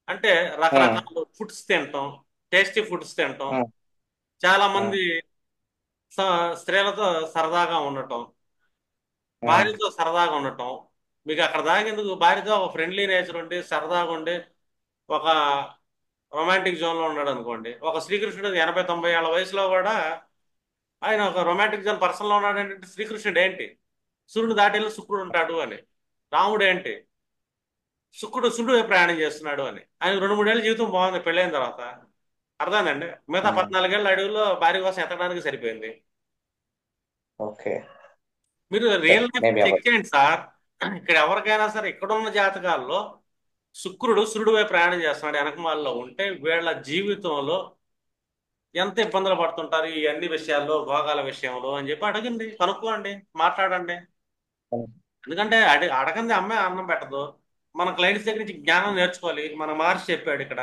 అంటే ఉమ్, రకరకాల ఫుడ్స్ తింటాం, టేస్టీ ఫుడ్స్ తింటాం, ఉమ్, చాలా ఉమ్, మంది స్త్రీలతో సరదాగా ఉండటం, ఉమ్, భార్యతో సరదాగా ఉండటం. మీకు అక్కడ దాగేందుకు? భార్యతో ఒక ఫ్రెండ్లీ నేచర్ ఉండి సరదాగా ఉండి ఒక రొమాంటిక్ జోన్ లో ఉన్నాడు అనుకోండి. ఒక శ్రీకృష్ణుడు 80-90 ఏళ్ల వయసులో కూడా ఆయన ఒక రొమాంటిక్ జోన్ పర్సన్ లో ఉన్నాడు. ఏంటంటే శ్రీకృష్ణుడు ఏంటి? సూర్యుడు దాటెళ్ళి శుక్రుడు ఉంటాడు అని. రాముడు ఏంటి? సూర్యుడు వైపు ప్రయాణం చేస్తున్నాడు అని. ఆయన 2-3 ఏళ్ళ జీవితం బాగుంది పెళ్ళైన తర్వాత. అర్థమైందండి? మిగతా ఉమ్. 14 ఏళ్ళ అడవుల్లో భార్య కోసం ఎతకడానికి సరిపోయింది. ఓకే. మీరు రియల్ లైఫ్ మేబీ చెక్ అవ్వచ్చు. చేయండి సార్. ఇక్కడ ఎవరికైనా సరే ఇక్కడున్న జాతకాల్లో సూర్యుడు వైపు ప్రయాణం చేస్తున్నాడు వెనకమాలలో ఉంటే వీళ్ళ జీవితంలో ఎంత ఇబ్బందులు పడుతుంటారు ఈ అన్ని విషయాల్లో, భోగాల విషయంలో అని చెప్పి అడగండి, కనుక్కోండి, మాట్లాడండి. ఎందుకంటే అడగంది అమ్మాయి అన్నం పెట్టదు. మన క్లయింట్స్ దగ్గర నుంచి జ్ఞానం నేర్చుకోవాలి. మన మహర్షి చెప్పాడు ఇక్కడ,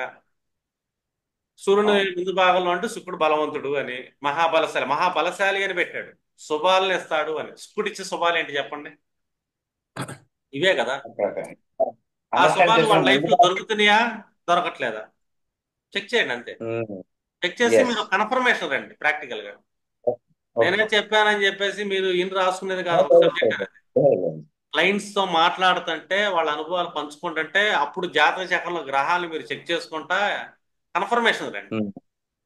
సూర్యుని అవును. ముందు భాగంలో అంటే శుక్రుడు బలవంతుడు అని, మహాబలశాలి అని పెట్టాడు. శుభాలను ఇస్తాడు అని. శుక్రుడు ఇచ్చే శుభాలు ఏంటి చెప్పండి? ఇవే కదా. Okay, okay. ఆ అండర్స్టాండ్ శుభాలు వాళ్ళ చేసుకుని లైఫ్ లో ముందుగా. దొరుకుతున్నాయా, దొరకట్లేదా? చెక్ చేయండి అంతే. చెక్ చేసి ఎస్. మీరు కన్ఫర్మేషన్ రండి ప్రాక్టికల్ గా. ఓకే. నేనే చెప్పానని చెప్పేసి మీరు ఇన్ రాసుకునేది కాదు ఒక సబ్జెక్ట్ అనేది. క్లయింట్స్ తో మాట్లాడుతుంటే వాళ్ళ అనుభవాలు పంచుకుంటుంటే అప్పుడు జాతక చక్రంలో గ్రహాలు మీరు చెక్ చేసుకుంటా కన్ఫర్మేషన్ రండి.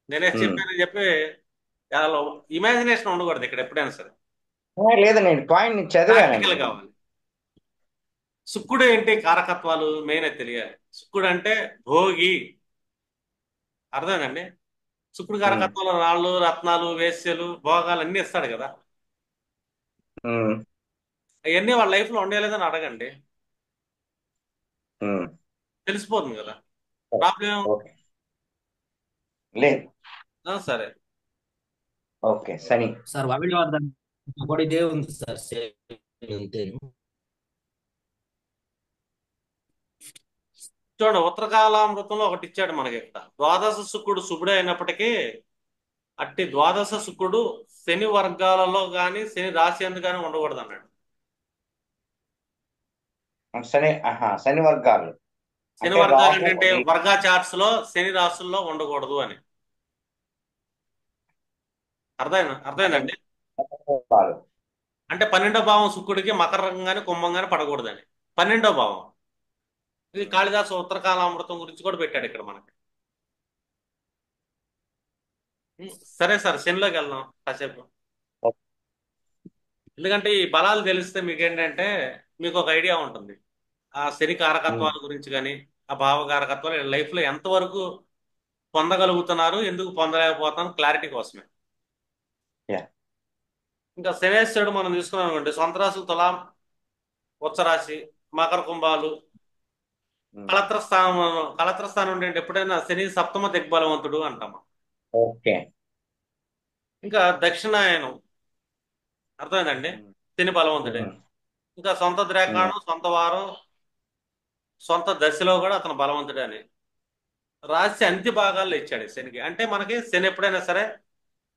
నేనే చెప్పానని చెప్పి ఇమాజినేషన్ ఉండకూడదు ఇక్కడ ఎప్పుడైనా సరే. లేదండి, నేను పాయింట్ నేను చదివానండి ప్రాక్టికల్ నేను. కావాలి. శుక్రుడు ఏంటి కారకత్వాలు మెయిన్ అది తెలియాలి. శుక్రుడు అంటే భోగి. అర్థమేనండి? శుక్రుడు ఉమ్, కారకత్వాలు రాళ్ళు, రత్నాలు, వేశ్యలు, భోగాలు అన్ని ఇస్తాడు కదా. ఉమ్, అవన్నీ వాళ్ళ లైఫ్ లో ఉండలేదని అడగండి, ఉమ్. తెలిసిపోతుంది కదా. Problem okay. లేదు. సరే. ఓకే. సని. సార్ వావిడి వాదం కూడా ఇదే ఉంది సార్, సేమ్ అంతేను. చూడండి, ఉత్తరకాలామృతంలో ఒకటి ఇచ్చాడు మనకి ఇక్కడ. ద్వాదశ శుక్రుడు శుభుడే అయినప్పటికీ అట్టి ద్వాదశ శుక్రుడు శని వర్గాలలో కానీ శని రాశి అందు కానీ ఉండకూడదు అన్నాడు. శని, శని వర్గాలు శని అంటే వర్గాలు రాహు ఏంటంటే వర్గా చార్ట్స్ లో శని రాశుల్లో ఉండకూడదు అని. అర్థమైందండి? వర్గాలు. అంటే 12వ భావం శుక్రుడికి మకర రంగం కానీ కుంభం కానీ పడకూడదని. 12వ భావం ఇది కాళిదాసు ఉత్తరకాలామృతం గురించి కూడా పెట్టాడు ఇక్కడ మనకి. సరే సార్, శనిలోకి వెళ్దాం కాసేపు. ఎందుకంటే ఈ బలాలు తెలిస్తే మీకు ఏంటంటే మీకు ఒక ఐడియా ఉంటుంది. ఆ శని కారకత్వాల గురించి కానీ ఆ భావ కారకత్వాలు లైఫ్ లో ఎంతవరకు పొందగలుగుతున్నారు, ఎందుకు పొందలేకపోతున్నారు, క్లారిటీ కోసమే. Yeah. ఇంకా శనేశ్వరుడు మనం తీసుకున్నాం అనుకోండి, సొంత రాశులు తులాం, ఉచ్చరాశి, మకర కుంభాలు, కళత్రస్థానం అంటే ఎప్పుడైనా శని సప్తమ దిగ్బలవంతుడు అంటాం. ఓకే. ఇంకా దక్షిణాయనం, అర్థమైందండి? శని బలవంతుడే. ఇంకా సొంత ద్రేకాణం, సొంత వారం, సొంత దశలో కూడా అతను బలవంతుడే అని రాసి అంత్య భాగాల్లో ఇచ్చాడు శనికి. అంటే మనకి శని ఎప్పుడైనా సరే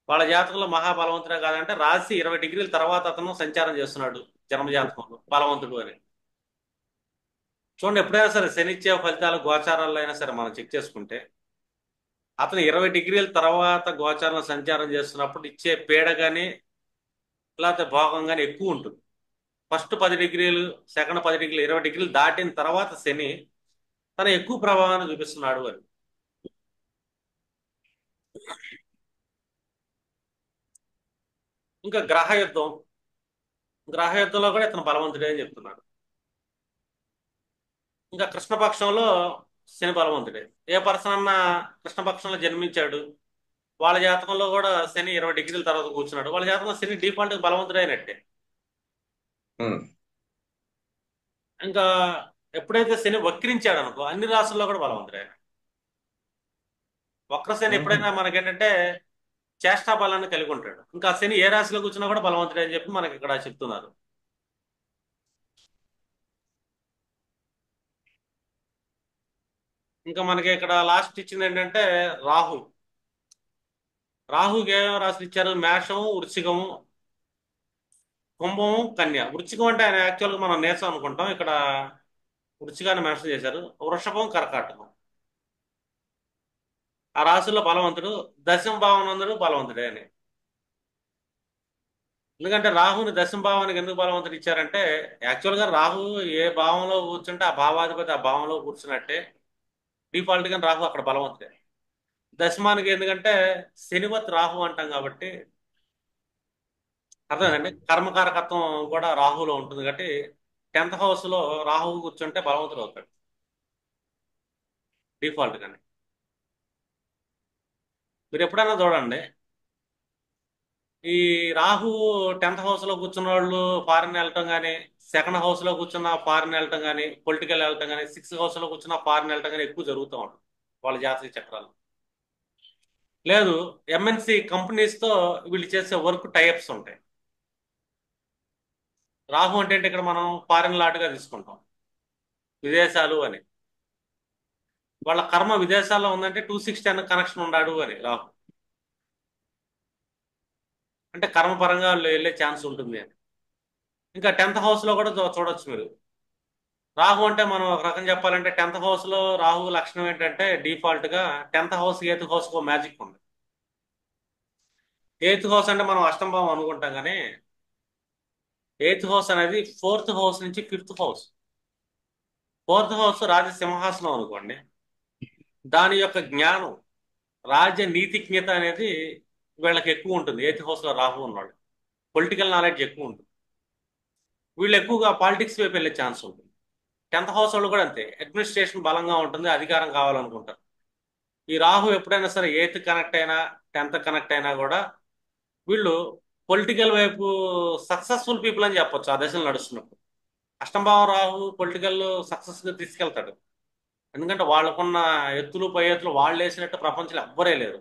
వాళ్ళ జాతకంలో మహాబలవంతుడే కాదంటే రాశి 20 డిగ్రీల తర్వాత అతను సంచారం చేస్తున్నాడు జన్మ జాతకంలో బలవంతుడు అని. చూడండి, ఎప్పుడైనా సరే శని ఇచ్చే ఫలితాలు గోచారాల్లో అయినా సరే మనం చెక్ చేసుకుంటే అతను 20 డిగ్రీల తర్వాత గోచారంలో సంచారం చేస్తున్నప్పుడు ఇచ్చే పీడ కానీ లేకపోతే భోగం కానీ ఎక్కువ ఉంటుంది. ఫస్ట్ 10 డిగ్రీలు, సెకండ్ 10 డిగ్రీలు, 20 డిగ్రీలు దాటిన తర్వాత శని తన ఎక్కువ ప్రభావాన్ని చూపిస్తున్నాడు అని. ఇంకా గ్రహ యుద్ధంలో కూడా ఇతను బలవంతుడే అని చెప్తున్నాడు. ఇంకా కృష్ణపక్షంలో శని బలవంతుడే. ఏ పర్సన్ అన్నా కృష్ణపక్షంలో జన్మించాడు, వాళ్ళ జాతకంలో కూడా శని 20 డిగ్రీల తర్వాత కూర్చున్నాడు, వాళ్ళ జాతకంలో శని డిఫాల్ట్ బలవంతుడే అయినట్టే. ఉమ్, ఇంకా ఎప్పుడైతే శని వక్రించాడు అనుకో అన్ని రాసుల్లో కూడా బలవంతుడే. వక్రశని ఎప్పుడైనా మనకేంటంటే చేష్టా బలాన్ని కలిగి ఉంటాడు. ఇంకా శని ఏ రాశిలో కూర్చున్నా కూడా బలవంతుడే అని చెప్పి మనకి ఇక్కడ చెప్తున్నారు. ఇంకా మనకి ఇక్కడ లాస్ట్ ఇచ్చింది ఏంటంటే రాహు. రాహుకి ఏమేమి రాశులు ఇచ్చారు? మేషము, వృశ్చికము, కుంభము, కన్య. వృశ్చికం అంటే ఆయన యాక్చువల్గా మనం నేసం అనుకుంటాం, ఇక్కడ వృశ్చికాన్ని మెన్షన్ చేశారు. వృషభం, కర్కాటకం. ఆ రాశుల్లో బలవంతుడు. దశమ భావనందుడు బలవంతుడే అని. ఎందుకంటే రాహుని దశమ భావానికి ఎందుకు బలవంతుడు ఇచ్చారంటే యాక్చువల్గా రాహు ఏ భావంలో కూర్చుంటే ఆ భావాధిపతి ఆ భావంలో కూర్చున్నట్టే. డిఫాల్ట్ గా రాహు అక్కడ బలవంతుడే. దశమానికి ఎందుకంటే శనివత్ రాహు అంటాం కాబట్టి అర్థమైందండి. కర్మకారకత్వం కూడా రాహులో ఉంటుంది కాబట్టి 10th హౌస్ లో రాహు కూర్చుంటే బలవంతుడు అవుతాడు డిఫాల్ట్ గానే. మీరు ఎప్పుడైనా చూడండి, ఈ రాహు 10th హౌస్ లో కూర్చున్న వాళ్ళు ఫారిన్ వెళ్ళటం కానీ, సెకండ్ హౌస్ లో కూర్చున్న ఫారిన్ వెళ్ళటం కానీ, పొలిటికల్ వెళ్ళటం కానీ, 6th హౌస్ లో కూర్చున్న ఫారిన్ వెళ్ళటం కానీ ఎక్కువ జరుగుతూ ఉంటుంది వాళ్ళ జాతక చక్రాలు. లేదు, ఎంఎన్సి కంపెనీస్ తో వీళ్ళు చేసే వర్క్ టైప్స్ ఉంటాయి. రాహు అంటే ఏంటి? ఇక్కడ మనం ఫారిన్ లాట్గా తీసుకుంటాం, విదేశాలు అని. వాళ్ళ కర్మ విదేశాల్లో ఉందంటే 260 కనెక్షన్ ఉన్నాడు అని రాహు. అంటే కర్మపరంగా వాళ్ళు వెళ్ళే ఛాన్స్ ఉంటుంది అని. ఇంకా 10th హౌస్ లో కూడా చూడొచ్చు మీరు. రాహు అంటే మనం ఒక రకం చెప్పాలంటే 10th హౌస్ లో రాహు లక్షణం ఏంటంటే డిఫాల్ట్ గా 10th హౌస్ 8th హౌస్ కు మ్యాజిక్ ఉంది. 8th హౌస్ అంటే మనం అష్టమ భావం అనుకుంటాం కానీ 8th హౌస్ అనేది 4th హౌస్ నుంచి 5th హౌస్. 4th హౌస్ రాజసింహాసనం అనుకోండి. దాని యొక్క జ్ఞానం, రాజ్య నీతిజ్ఞత అనేది వీళ్ళకి ఎక్కువ ఉంటుంది. 8th హౌస్ లో రాహు ఉన్నాడు, పొలిటికల్ నాలెడ్జ్ ఎక్కువ ఉంటుంది. వీళ్ళు ఎక్కువగా పాలిటిక్స్ వైపు వెళ్ళే ఛాన్స్ ఉంటుంది. 10th హౌస్ వాళ్ళు కూడా అంతే, అడ్మినిస్ట్రేషన్ బలంగా ఉంటుంది, అధికారం కావాలనుకుంటారు. ఈ రాహు ఎప్పుడైనా సరే 8th కనెక్ట్ అయినా 10th కనెక్ట్ అయినా కూడా వీళ్ళు పొలిటికల్ వైపు సక్సెస్ఫుల్ పీపుల్ అని చెప్పొచ్చు ఆ దశలు నడుస్తున్నప్పుడు. అష్టంభావం రాహు పొలిటికల్ సక్సెస్ గా తీసుకెళ్తాడు. ఎందుకంటే వాళ్ళకున్న ఎత్తులు పై ఎత్తులు వాళ్ళు వేసినట్టు ప్రపంచంలో ఎవ్వరే లేరు.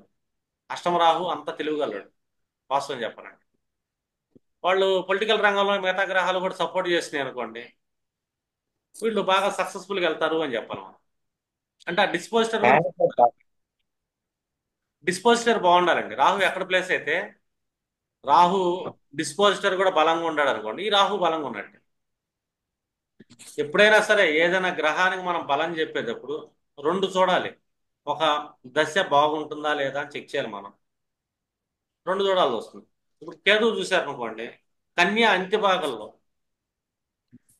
అష్టమ రాహు అంత తెలివిగలడు వాస్తవం చెప్పాలంటే. వాళ్ళు పొలిటికల్ రంగంలో మిగతా గ్రహాలు కూడా సపోర్ట్ చేసినాయి అనుకోండి, వీళ్ళు బాగా సక్సెస్ఫుల్గా వెళ్తారు అని చెప్పాలి మనం. అంటే ఆ డిస్పోజిటర్ బాగుండాలండి. రాహు ఎక్కడ ప్లేస్ అయితే రాహు డిస్పోజిటర్ కూడా బలంగా ఉన్నాడు అనుకోండి, ఈ రాహు బలంగా ఉన్నట్టు. ఎప్పుడైనా సరే ఏదైనా గ్రహానికి మనం బలం చెప్పేటప్పుడు రెండు చూడాలి. ఒక దశ బాగుంటుందా లేదా అని చెక్ చేయాలి మనం. రెండు చూడాల్సి వస్తుంది. ఇప్పుడు కేతువు చూశారనుకోండి, కన్య అంత్య భాగంలో.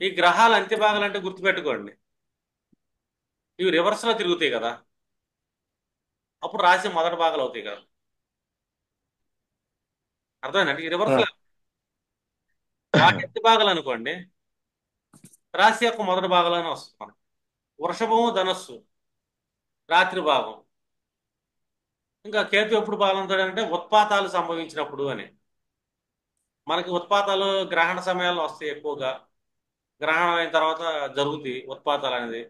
ఈ గ్రహాలు అంత్య భాగాలు అంటే గుర్తుపెట్టుకోండి, ఇవి రివర్స్ లో తిరుగుతాయి కదా, అప్పుడు రాశి మొదటి భాగాలు అవుతాయి కదా. అర్థమైందండి? ఈ రివర్స్ లో వాటి అంత్య భాగాలు అనుకోండి, రాశి యొక్క మొదటి భాగంలోనే వస్తుంది మనకు. వృషభము, ధనస్సు రాత్రి భాగం. ఇంకా కేతు ఎప్పుడు బాగుంటాడంటే ఉత్పాతాలు సంభవించినప్పుడు అని. మనకి ఉత్పాతాలు గ్రహణ సమయాల్లో వస్తాయి ఎక్కువగా. గ్రహణం అయిన తర్వాత జరుగుతాయి ఉత్పాతాలు అనేది.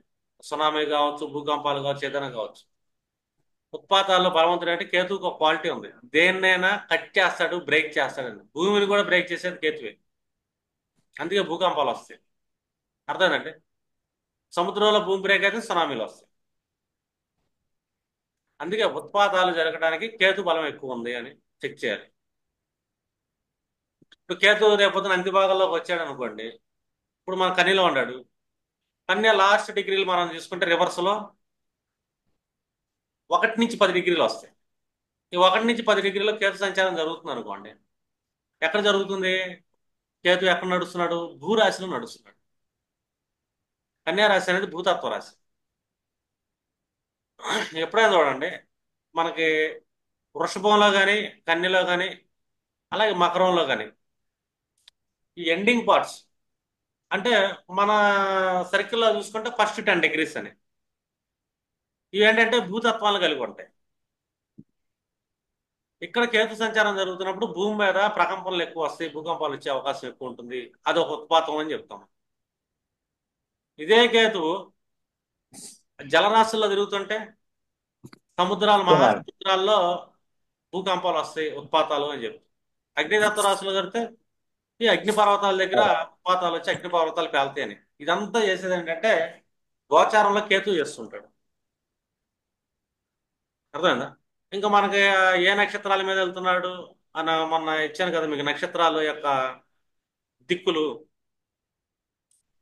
సునామీ కావచ్చు, భూకంపాలు కావచ్చు, ఏదైనా కావచ్చు. ఉత్పాతాల్లో బలవంతుడు అంటే కేతువుకి ఒక క్వాలిటీ ఉంది, దేన్నైనా కట్ చేస్తాడు, బ్రేక్ చేస్తాడు. భూమిని కూడా బ్రేక్ చేసేది కేతువే. అందుకే భూకంపాలు వస్తాయి. అర్థమేనండి? సముద్రంలో భూమి బ్రేక్ అయితే సునామీలు వస్తాయి. అందుకే ఉత్పాతాలు జరగడానికి కేతు బలం ఎక్కువ ఉంది అని చెక్ చేయాలి. ఇప్పుడు కేతు రేపొద్దున అంత్య భాగంలోకి వచ్చాడు అనుకోండి, ఇప్పుడు మన కన్యలో ఉన్నాడు. కన్య లాస్ట్ డిగ్రీలు మనం చూసుకుంటే రివర్స్ లో 1 నుంచి 10 డిగ్రీలు వస్తాయి. ఈ 1 నుంచి 10 డిగ్రీలో కేతు సంచారం జరుగుతుంది అనుకోండి. ఎక్కడ జరుగుతుంది? కేతు ఎక్కడ నడుస్తున్నాడు? భూరాశిలో నడుస్తున్నాడు. కన్యా రాశి అనేది భూతత్వ రాశి. ఎప్పుడైనా చూడండి, మనకి వృషభంలో కానీ, కన్యలో కానీ, అలాగే మకరంలో కానీ ఈ ఎండింగ్ పార్ట్స్ అంటే మన సర్కిల్లో చూసుకుంటే ఫస్ట్ 10 డిగ్రీస్ అని ఇవి ఏంటంటే భూతత్వాలు కలిగి ఉంటాయి. ఇక్కడ కేతు సంచారం జరుగుతున్నప్పుడు భూమి మీద ప్రకంపనలు ఎక్కువ వస్తాయి, భూకంపాలు వచ్చే అవకాశం ఎక్కువ ఉంటుంది. అది ఒక ఉత్పాతం అని చెప్తాం. ఇదే కేతు జలరాశుల్లో తిరుగుతుంటే సముద్రాలు, మహాసముద్రాల్లో భూకంపాలు వస్తాయి, ఉత్పాతాలు అని చెప్తాం. అగ్నితత్వ రాశులు జరిగితే ఈ అగ్నిపర్వతాల దగ్గర ఉత్పాతాలు వచ్చి అగ్నిపర్వతాలు పేలుతాయి అని. ఇదంతా చేసేది ఏంటంటే గోచారంలో కేతు చేస్తుంటాడు. అర్థమైందా? ఇంకా మనకి ఏ నక్షత్రాల మీద వెళ్తున్నాడు అని మొన్న ఇచ్చాను కదా మీకు, నక్షత్రాల యొక్క దిక్కులు.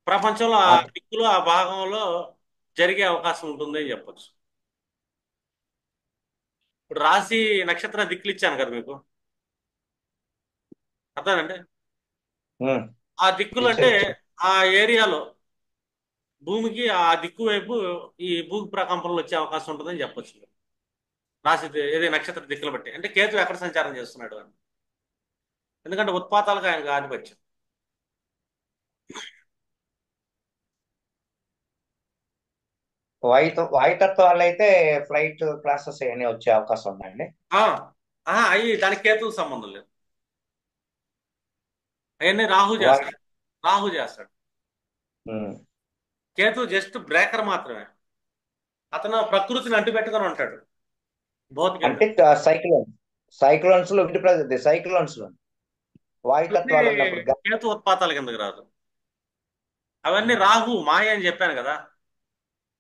ప్రపంచంలో ఆ దిక్కులు ఆ భాగంలో జరిగే అవకాశం ఉంటుంది అని చెప్పొచ్చు. ఇప్పుడు రాశి నక్షత్ర దిక్కులు ఇచ్చాను కదా మీకు, అర్థమేనండి? ఆ దిక్కులు అంటే ఆ ఏరియాలో భూమికి ఆ దిక్కు వైపు ఈ భూ ప్రకంపనలు వచ్చే అవకాశం ఉంటుందని చెప్పొచ్చు. రాశి ఏదే నక్షత్ర దిక్కులు బట్టి అంటే కేతు ఎక్కడ సంచారం చేస్తున్నాడు అని. ఎందుకంటే ఉత్పాతాలకు ఆయనకు ఆధిపత్యం. వాయుతత్వాలు అయితే ఫ్లైట్ క్లాసెస్ అవన్నీ వచ్చే అవకాశం ఉందండి. అవి దానికి కేతువుకు సంబంధం లేదు. అవన్నీ రాహు చేస్తాడు. రాహు చేస్తాడు. కేతు జస్ట్ బ్రేకర్ మాత్రమే. అతను ప్రకృతిని అంటిపెట్టుకొని ఉంటాడు. అంటే సైక్లోన్స్ లో సైక్లోన్స్ లో వాయుతత్వాలు ఉన్నప్పుడు కేతు ఉత్పాతాల కిందకి రాదు. అవన్నీ రాహు మాయ అని చెప్పాను కదా.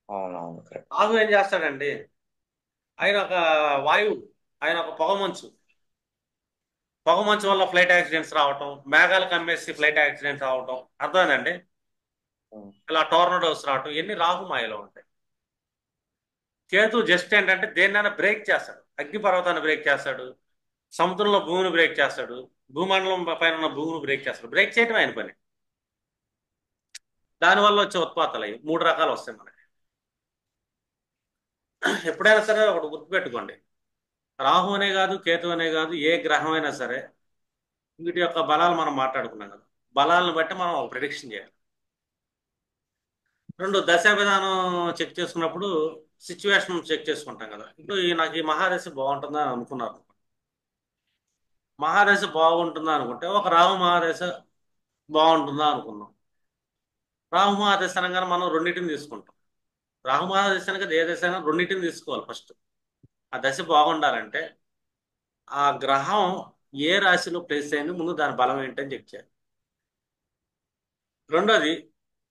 అవునవును. రాహు ఏం చేస్తాడండి, ఆయన ఒక వాయువు, ఆయన ఒక పొగమంచు వల్ల ఫ్లైట్ యాక్సిడెంట్స్ రావటం, మేఘాలు కమ్మేసి ఫ్లైట్ యాక్సిడెంట్స్ రావటం, అర్థమైందండి? ఇలా టోర్నడోస్ రావటం, ఇవన్నీ రాహు మాయలో ఉంటాయి. కేతు జస్ట్ ఏంటంటే దేన్నైనా బ్రేక్ చేస్తాడు. అగ్నిపర్వతాన్ని బ్రేక్ చేస్తాడు, సముద్రంలో భూమిని బ్రేక్ చేస్తాడు, భూమండలం పైన ఉన్న భూమిని బ్రేక్ చేస్తాడు. బ్రేక్ చేయటం ఆయన పని. దానివల్ల వచ్చే ఉత్పాతాలు అవి 3 రకాలు వస్తాయి మనకి. ఎప్పుడైనా సరే ఒకటి గుర్తుపెట్టుకోండి, రాహు అనే కాదు, కేతు అనే కాదు, ఏ గ్రహం అయినా సరే వీటి యొక్క బలాలు మనం మాట్లాడుకున్నాం కదా, బలాలను బట్టి మనం ఒక ప్రిడిక్షన్ చేయాలి. 2 దశా విధానం చెక్ చేసుకున్నప్పుడు సిచ్యువేషన్ చెక్ చేసుకుంటాం కదా. ఇప్పుడు నాకు ఈ మహాదశ బాగుంటుందా అని అనుకున్నారు. మహాదశ బాగుంటుందా అనుకుంటే ఒక రాహు మహాదశ బాగుంటుందా అనుకున్నాం. రాహు మహాదశ అనగానే మనం రెండింటిని తీసుకుంటాం. రాహు మహాదశ అనగా ఏ దశ అయినా రెండింటిని తీసుకోవాలి. ఫస్ట్ ఆ దశ బాగుండాలంటే ఆ గ్రహం ఏ రాశిలో ప్లేస్ అయింది, ముందు దాని బలం ఏంటని చెక్ చేయాలి. రెండోది,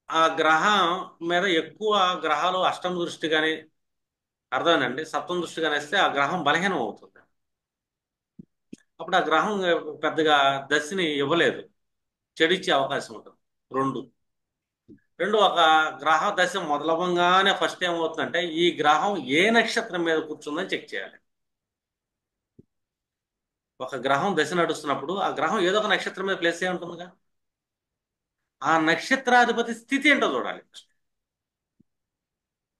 ఆ గ్రహం మీద ఎక్కువ గ్రహాలు అష్టమ దృష్టి కానీ, అర్థమేనండి, సప్తమ దృష్టి కానీ వస్తే ఆ గ్రహం బలహీనం అవుతుంది. అప్పుడు ఆ గ్రహం పెద్దగా దశని ఇవ్వలేదు, చెడిచ్చే అవకాశం ఉంటుంది. రెండు ఒక గ్రహ దశ మొదలవంగానే ఫస్ట్ ఏమవుతుందంటే ఈ గ్రహం ఏ నక్షత్రం మీద కూర్చుందని చెక్ చేయాలి. ఒక గ్రహం దశ నడుస్తున్నప్పుడు ఆ గ్రహం ఏదో ఒక నక్షత్రం మీద ప్లేస్ అయి ఉంటుందిగా, ఆ నక్షత్రాధిపతి స్థితి ఏంటో చూడాలి.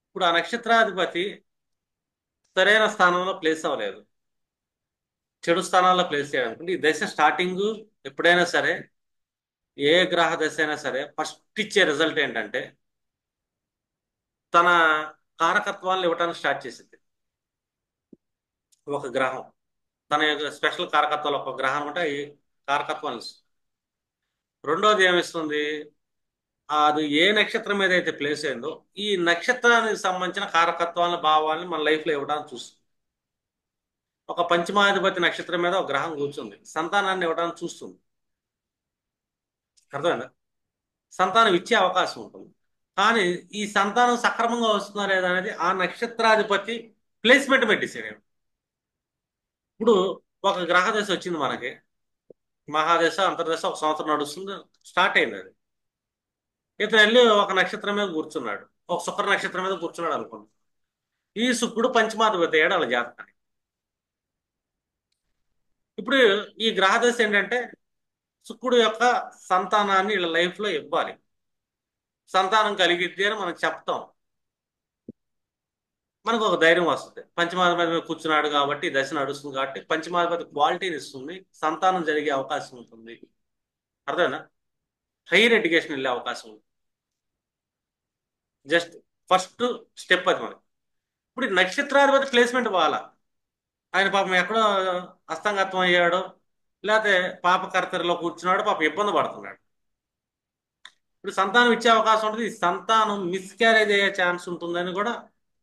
ఇప్పుడు ఆ నక్షత్రాధిపతి సరైన స్థానంలో ప్లేస్ అవ్వలేదు, చెడు స్థానాల్లో ప్లేస్ చేయాలనుకుంటే ఈ దశ స్టార్టింగ్ ఎప్పుడైనా సరే ఏ గ్రహ దశ అయినా సరే ఫస్ట్ ఇచ్చే రిజల్ట్ ఏంటంటే తన కారకత్వాలను ఇవ్వడానికి స్టార్ట్ చేసింది. ఒక గ్రహం తన యొక్క స్పెషల్ కారకత్వాలు, ఒక గ్రహం అంటే ఈ కారకత్వాలు ఇస్తుంది. రెండోది ఏమిస్తుంది, అది ఏ నక్షత్రం మీద అయితే ప్లేస్ అయిందో ఈ నక్షత్రానికి సంబంధించిన కారకత్వాలను, భావాలను మన లైఫ్లో ఇవ్వడానికి చూస్తుంది. ఒక పంచమాధిపతి నక్షత్రం మీద ఒక గ్రహం కూర్చుంది, సంతానాన్ని ఇవ్వడానికి చూస్తుంది. అర్థమైందా? సంతానం ఇచ్చే అవకాశం ఉంటుంది. కానీ ఈ సంతానం సక్రమంగా వస్తుందా లేదా అనేది ఆ నక్షత్రాధిపతి ప్లేస్మెంట్ మీద డిసైడ్ అయ్యింది. ఇప్పుడు ఒక గ్రహ దశ వచ్చింది మనకి, మహాదశ అంతర్దశ, ఒక సంవత్సరం నడుస్తుంది, స్టార్ట్ అయింది. అది ఇతను వెళ్ళి ఒక నక్షత్రం మీద కూర్చున్నాడు, ఒక శుక్ర నక్షత్రం మీద కూర్చున్నాడు అనుకోండి. ఈ శుక్రుడు పంచమాధిపతి అయ్యాడు వాళ్ళ జాతకానికి. ఇప్పుడు ఈ గ్రహదశ ఏంటంటే శుక్రుడు యొక్క సంతానాన్ని వీళ్ళ లైఫ్ లో ఇవ్వాలి, సంతానం కలిగిద్ది అని మనం చెప్తాం. మనకు ఒక ధైర్యం వస్తుంది. పంచమాధిపతి మీద కూర్చున్నాడు కాబట్టి ఈ దశ నడుస్తుంది కాబట్టి పంచమాధిపతి క్వాలిటీని ఇస్తుంది, సంతానం జరిగే అవకాశం ఉంటుంది. అర్థమైనా? హైయర్ ఎడ్యుకేషన్ వెళ్ళే అవకాశం ఉంది. జస్ట్ ఫస్ట్ స్టెప్ అది మనకి. ఇప్పుడు ఈ నక్షత్రాధిపతి ప్లేస్మెంట్ బాగాల, ఆయన పాపం ఎక్కడో అస్తంగత్వం అయ్యాడో లేకపోతే పాపకర్తెరలో కూర్చున్నాడు, పాపం ఇబ్బంది పడుతున్నాడు. ఇప్పుడు సంతానం ఇచ్చే అవకాశం ఉంటుంది, ఈ సంతానం మిస్క్యారేజ్ అయ్యే ఛాన్స్ ఉంటుందని కూడా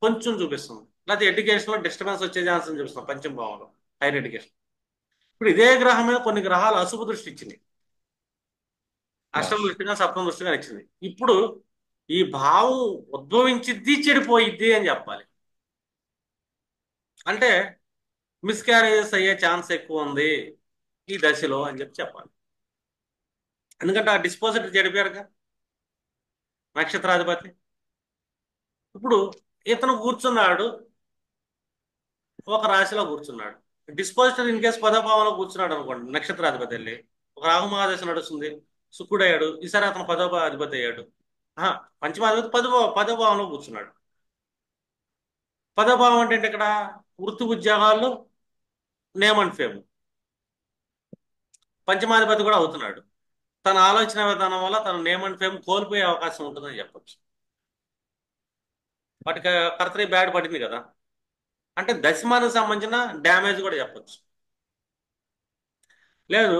కొంచెం చూపిస్తుంది. లేకపోతే ఎడ్యుకేషన్ లో డిస్టర్బెన్స్ వచ్చే ఛాన్స్ అని చూపిస్తాం పంచమ భావంలో, హైయర్ ఎడ్యుకేషన్. ఇప్పుడు ఇదే గ్రహం మీద కొన్ని గ్రహాలు అశుభ దృష్టి ఇచ్చింది, అష్టమ దృష్టిగా సప్తమ దృష్టిగా ఇచ్చింది. ఇప్పుడు ఈ భావం ఉద్భవించిద్ది చెడిపోయిద్ది అని చెప్పాలి. అంటే మిస్క్యారేజెస్ అయ్యే ఛాన్స్ ఎక్కువ ఉంది ఈ దశలో అని చెప్పాలి. ఎందుకంటే ఆ డిస్పోజిటర్ చెడిపోయారుగా నక్షత్రాధిపతి. ఇప్పుడు ఇతను కూర్చున్నాడు, ఒక రాశిలో కూర్చున్నాడు. డిస్పోజిటర్ ఇన్ కేసు పదోభావంలో కూర్చున్నాడు అనుకోండి, నక్షత్రాధిపతి వెళ్ళి ఒక రాహు మహాదశ నడుస్తుంది, శుక్రుడు అయ్యాడు, ఈసారి అతను పదోభావాధిపతి అయ్యాడు. పంచమాధిపతి పదోభావంలో కూర్చున్నాడు. పదోభావం అంటే ఇక్కడ వృత్తి ఉద్యోగాల్లో నేమ్ అండ్ ఫేమ్. పంచమాధిపతి కూడా అవుతున్నాడు. తన ఆలోచన విధానం వల్ల తన నేమ్ అండ్ ఫేమ్ కోల్పోయే అవకాశం ఉంటుందని చెప్పచ్చు. వాటికి కర్తరీ బ్యాడ్ పడింది కదా, అంటే దశమానికి సంబంధించిన డ్యామేజ్ కూడా చెప్పచ్చు. లేదు,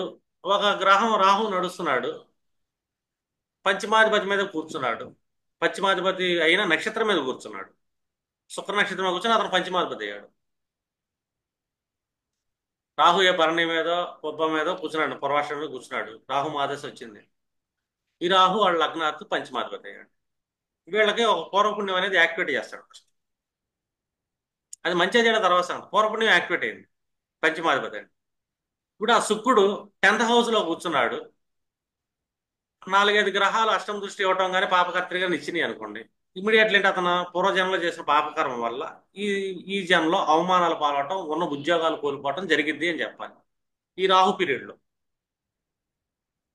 ఒక గ్రహం రాహు నడుస్తున్నాడు, పంచమాధిపతి మీద కూర్చున్నాడు, పంచమాధిపతి అయిన నక్షత్రం మీద కూర్చున్నాడు, శుక్ర నక్షత్రం మీద కూర్చొని అతను పంచమాధిపతి అయ్యాడు. రాహు ఏ భరణి మీద పొబ్బ మీద కూర్చున్నాడు, పూర్వాషం మీద కూర్చున్నాడు, రాహు మహాదశ వచ్చింది. ఈ రాహు వాళ్ళ లగ్నాత్తు పంచమాధిపతి అయ్యాడు. వీళ్ళకి ఒక పూర్వపుణ్యం అనేది యాక్టివేట్ చేస్తాడు ఫస్ట్. అది మంచిగా చేయడం తర్వాత సంగతి. పూర్వపుణ్యం యాక్టివేట్ అయింది, పంచమాధిపతి అండి. ఇప్పుడు ఆ శుక్రుడు 10th హౌస్లో కూర్చున్నాడు, 4-5 గ్రహాలు అష్టమ దృష్టి ఇవ్వటం కానీ పాపకర్తగా ఇచ్చినాయి అనుకోండి, ఇమీడియట్లీ అంటే అతను పూర్వజన్మలో చేసిన పాపకర్మ వల్ల ఈ ఈ జన్మలో అవమానాలు పాలవటం, ఉన్న ఉద్యోగాలు కోల్పోవటం జరిగిద్ది అని చెప్పాలి ఈ రాహు పీరియడ్లో.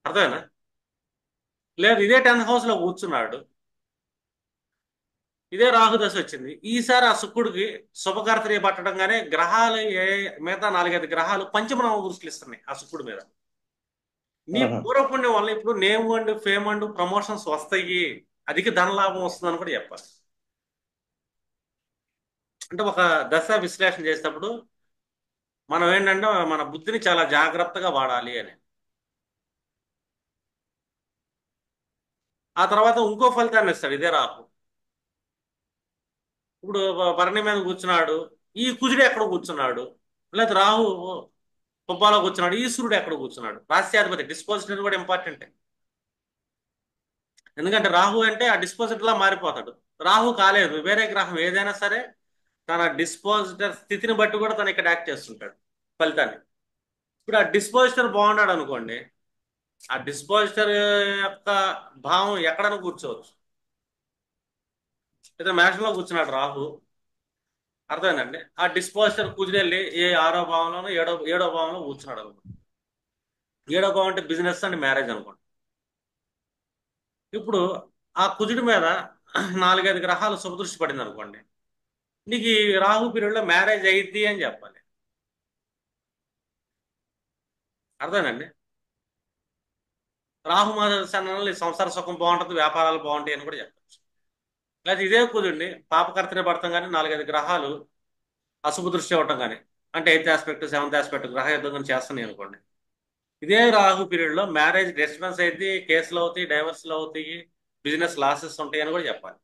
అర్థమేనా? లేదు, ఇదే 10th హౌస్లో కూర్చున్నాడు, ఇదే రాహు దశ వచ్చింది, ఈసారి ఆ శుక్రుడికి శుభకర్తరి పట్టడం కానీ గ్రహాలు మిగతా 4-5 గ్రహాలు పంచమనవ దృష్టిలు ఇస్తున్నాయి ఆ శుక్రుడి మీద. నీ పూర్వపుణ్యం వల్ల ఇప్పుడు name and fame and promotions వస్తాయి, అధిక ధనలాభం వస్తుందని కూడా చెప్పాలి. అంటే ఒక దశ విశ్లేషణ చేసేటప్పుడు మనం ఏంటంటే మన బుద్ధిని చాలా జాగ్రత్తగా వాడాలి అని. ఆ తర్వాత ఇంకో ఫలితాన్ని ఇస్తాడు ఇదే రాహు. ఇప్పుడు భరణి మీద కూర్చున్నాడు, ఈ కుజుడు ఎక్కడ కూర్చున్నాడు, లేదా రాహు పుబ్బాలో కూర్చున్నాడు, ఈశ్వరుడు ఎక్కడ కూర్చున్నాడు, రాస్యాధిపతి డిస్పోజిటర్ కూడా ఇంపార్టెంటే. ఎందుకంటే రాహు అంటే ఆ డిస్పోజిటర్ లా మారిపోతాడు. రాహు కాలేదు, వేరే గ్రహం ఏదైనా సరే తన డిస్పోజిటర్ స్థితిని బట్టి కూడా తను ఇక్కడ యాక్ట్ చేస్తుంటాడు ఫలితాన్ని. ఇప్పుడు ఆ డిస్పోజిటర్ బాగున్నాడు అనుకోండి, ఆ డిస్పోజిటర్ యొక్క భావం ఎక్కడైనా కూర్చోవచ్చు. అయితే మేషంలో కూర్చున్నాడు రాహు, అర్థమైందండి. ఆ డిస్పోజిటర్ కుదిరెళ్ళి ఏ 6వ భావంలోనో 7వ భావంలో కూర్చున్నాడు అనుకోండి. 7వ భావం అంటే బిజినెస్ అండ్ మ్యారేజ్ అనుకోండి. ఇప్పుడు ఆ కుజుడి మీద 4-5 గ్రహాలు శుభదృష్టి పడింది అనుకోండి, నీకు ఈ రాహు పీరియడ్లో మ్యారేజ్ అయ్యిద్ది అని చెప్పాలి. అర్థమేనండి? రాహు మాసాలలో సంసార సుఖం బాగుంటుంది, వ్యాపారాలు బాగుంటాయి అని కూడా చెప్పచ్చు. లేదా ఇదే కుజుడిని పాపకర్తనే పడతాం కానీ 4-5 గ్రహాలు అశుభ దృష్టి ఇవ్వటం కానీ, అంటే 8th ఆస్పెక్ట్ 7th ఆస్పెక్ట్ గ్రహ యుద్ధం కానీ చేస్తున్నాయి అనుకోండి, ఇదే రాహు పీరియడ్లో మ్యారేజ్ డిస్టర్బెన్స్ అయితే, కేసులు అవుతాయి, డైవర్స్లు అవుతాయి, బిజినెస్ లాసెస్ ఉంటాయి అని కూడా చెప్పాలి.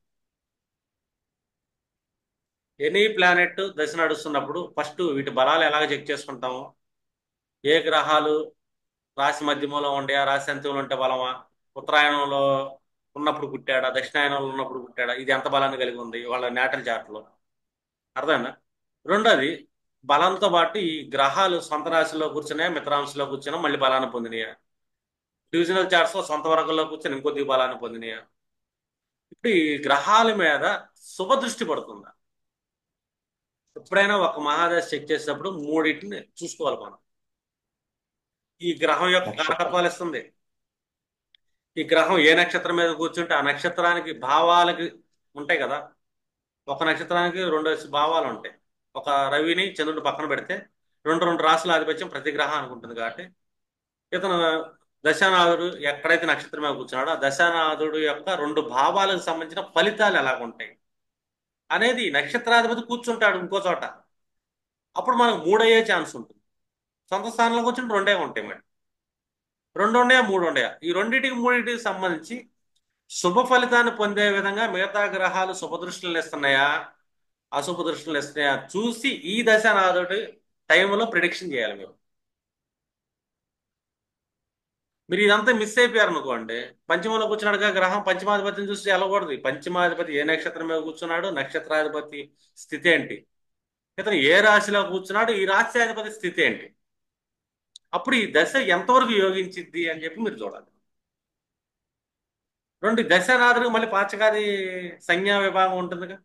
ఎనీ ప్లానెట్ దశ నడుస్తున్నప్పుడు ఫస్ట్ వీటి బలాలు ఎలాగ చెక్ చేసుకుంటాము, ఏ గ్రహాలు రాశి మధ్యమంలో ఉండే, ఆ రాశి అంత్యంలో ఉంటే బలమా, ఉత్తరాయణంలో ఉన్నప్పుడు పుట్టాడా, దక్షిణాయనంలో ఉన్నప్పుడు పుట్టాడా, ఇది ఎంత బలాన్ని కలిగి ఉంది వాళ్ళ నేటల్ చార్ట్లో. అర్థమైందా? రెండోది, బలంతో పాటు ఈ గ్రహాలు సొంత రాశిలో కూర్చున్నాయా, మిత్రాంశంలో కూర్చున్నా మళ్ళీ బలాన్ని పొందినాయా, డివిజనల్ చార్ట్స్ లో సొంత వర్గంలో కూర్చొని ఇంకొద్ది బలాన్ని పొందినాయా. ఇప్పుడు ఈ గ్రహాల మీద శుభ దృష్టి పడుతుందా, ఎప్పుడైనా ఒక మహాదశ చెక్ చేసేటప్పుడు మూడింటిని చూసుకోవాలి మనం. ఈ గ్రహం యొక్క నక్షత్రం. కారకత్వాలు ఇస్తుంది. ఈ గ్రహం ఏ నక్షత్రం మీద కూర్చుంటే ఆ నక్షత్రానికి భావాలకి ఉంటాయి కదా. ఒక నక్షత్రానికి రెండు భావాలు ఉంటాయి. ఒక రవిని చంద్రుడు పక్కన పెడితే రెండు రెండు రాశుల ఆధిపత్యం ప్రతి గ్రహానికి ఉంటుంది కాబట్టి ఇతను దశానాథుడు ఎక్కడైతే నక్షత్రం మీద కూర్చున్నాడో ఆ దశానాథుడు యొక్క రెండు భావాలకు సంబంధించిన ఫలితాలు ఎలాగుంటాయి అనేది నక్షత్రాధిపతి కూర్చుంటాడు ఇంకో చోట. అప్పుడు మనకు మూడయ్యే ఛాన్స్ ఉంటుంది. సొంత స్థానంలో కూర్చుని రెండే ఉంటాయి. మరి రెండు ఉండయా మూడు ఉండయా, ఈ రెండింటికి మూడింటికి సంబంధించి శుభ ఫలితాన్ని పొందే విధంగా మిగతా గ్రహాలు శుభ దృష్టిలు ఇస్తున్నాయా అశుభ దృష్టిలు ఇస్తున్నాయా చూసి ఈ దశానాథుడి టైంలో ప్రిడిక్షన్ చేయాలి మీరు. మీరు ఇదంతా మిస్ అయిపోయారు అనుకోండి, పంచమంలో కూర్చున్నాడుగా గ్రహం పంచమాధిపతిని చూసి వెళ్ళకూడదు. పంచమాధిపతి ఏ నక్షత్రం మీద కూర్చున్నాడు, నక్షత్రాధిపతి స్థితి ఏంటి, ఇతను ఏ రాశిలో కూర్చున్నాడు, ఈ రాశ్యాధిపతి స్థితి ఏంటి, అప్పుడు ఈ దశ ఎంతవరకు యోగించిద్ది అని చెప్పి మీరు చూడాలి. రెండు దశానాథుడికి మళ్ళీ పాచకాది సంజ్ఞా విభాగం ఉంటుందిగా.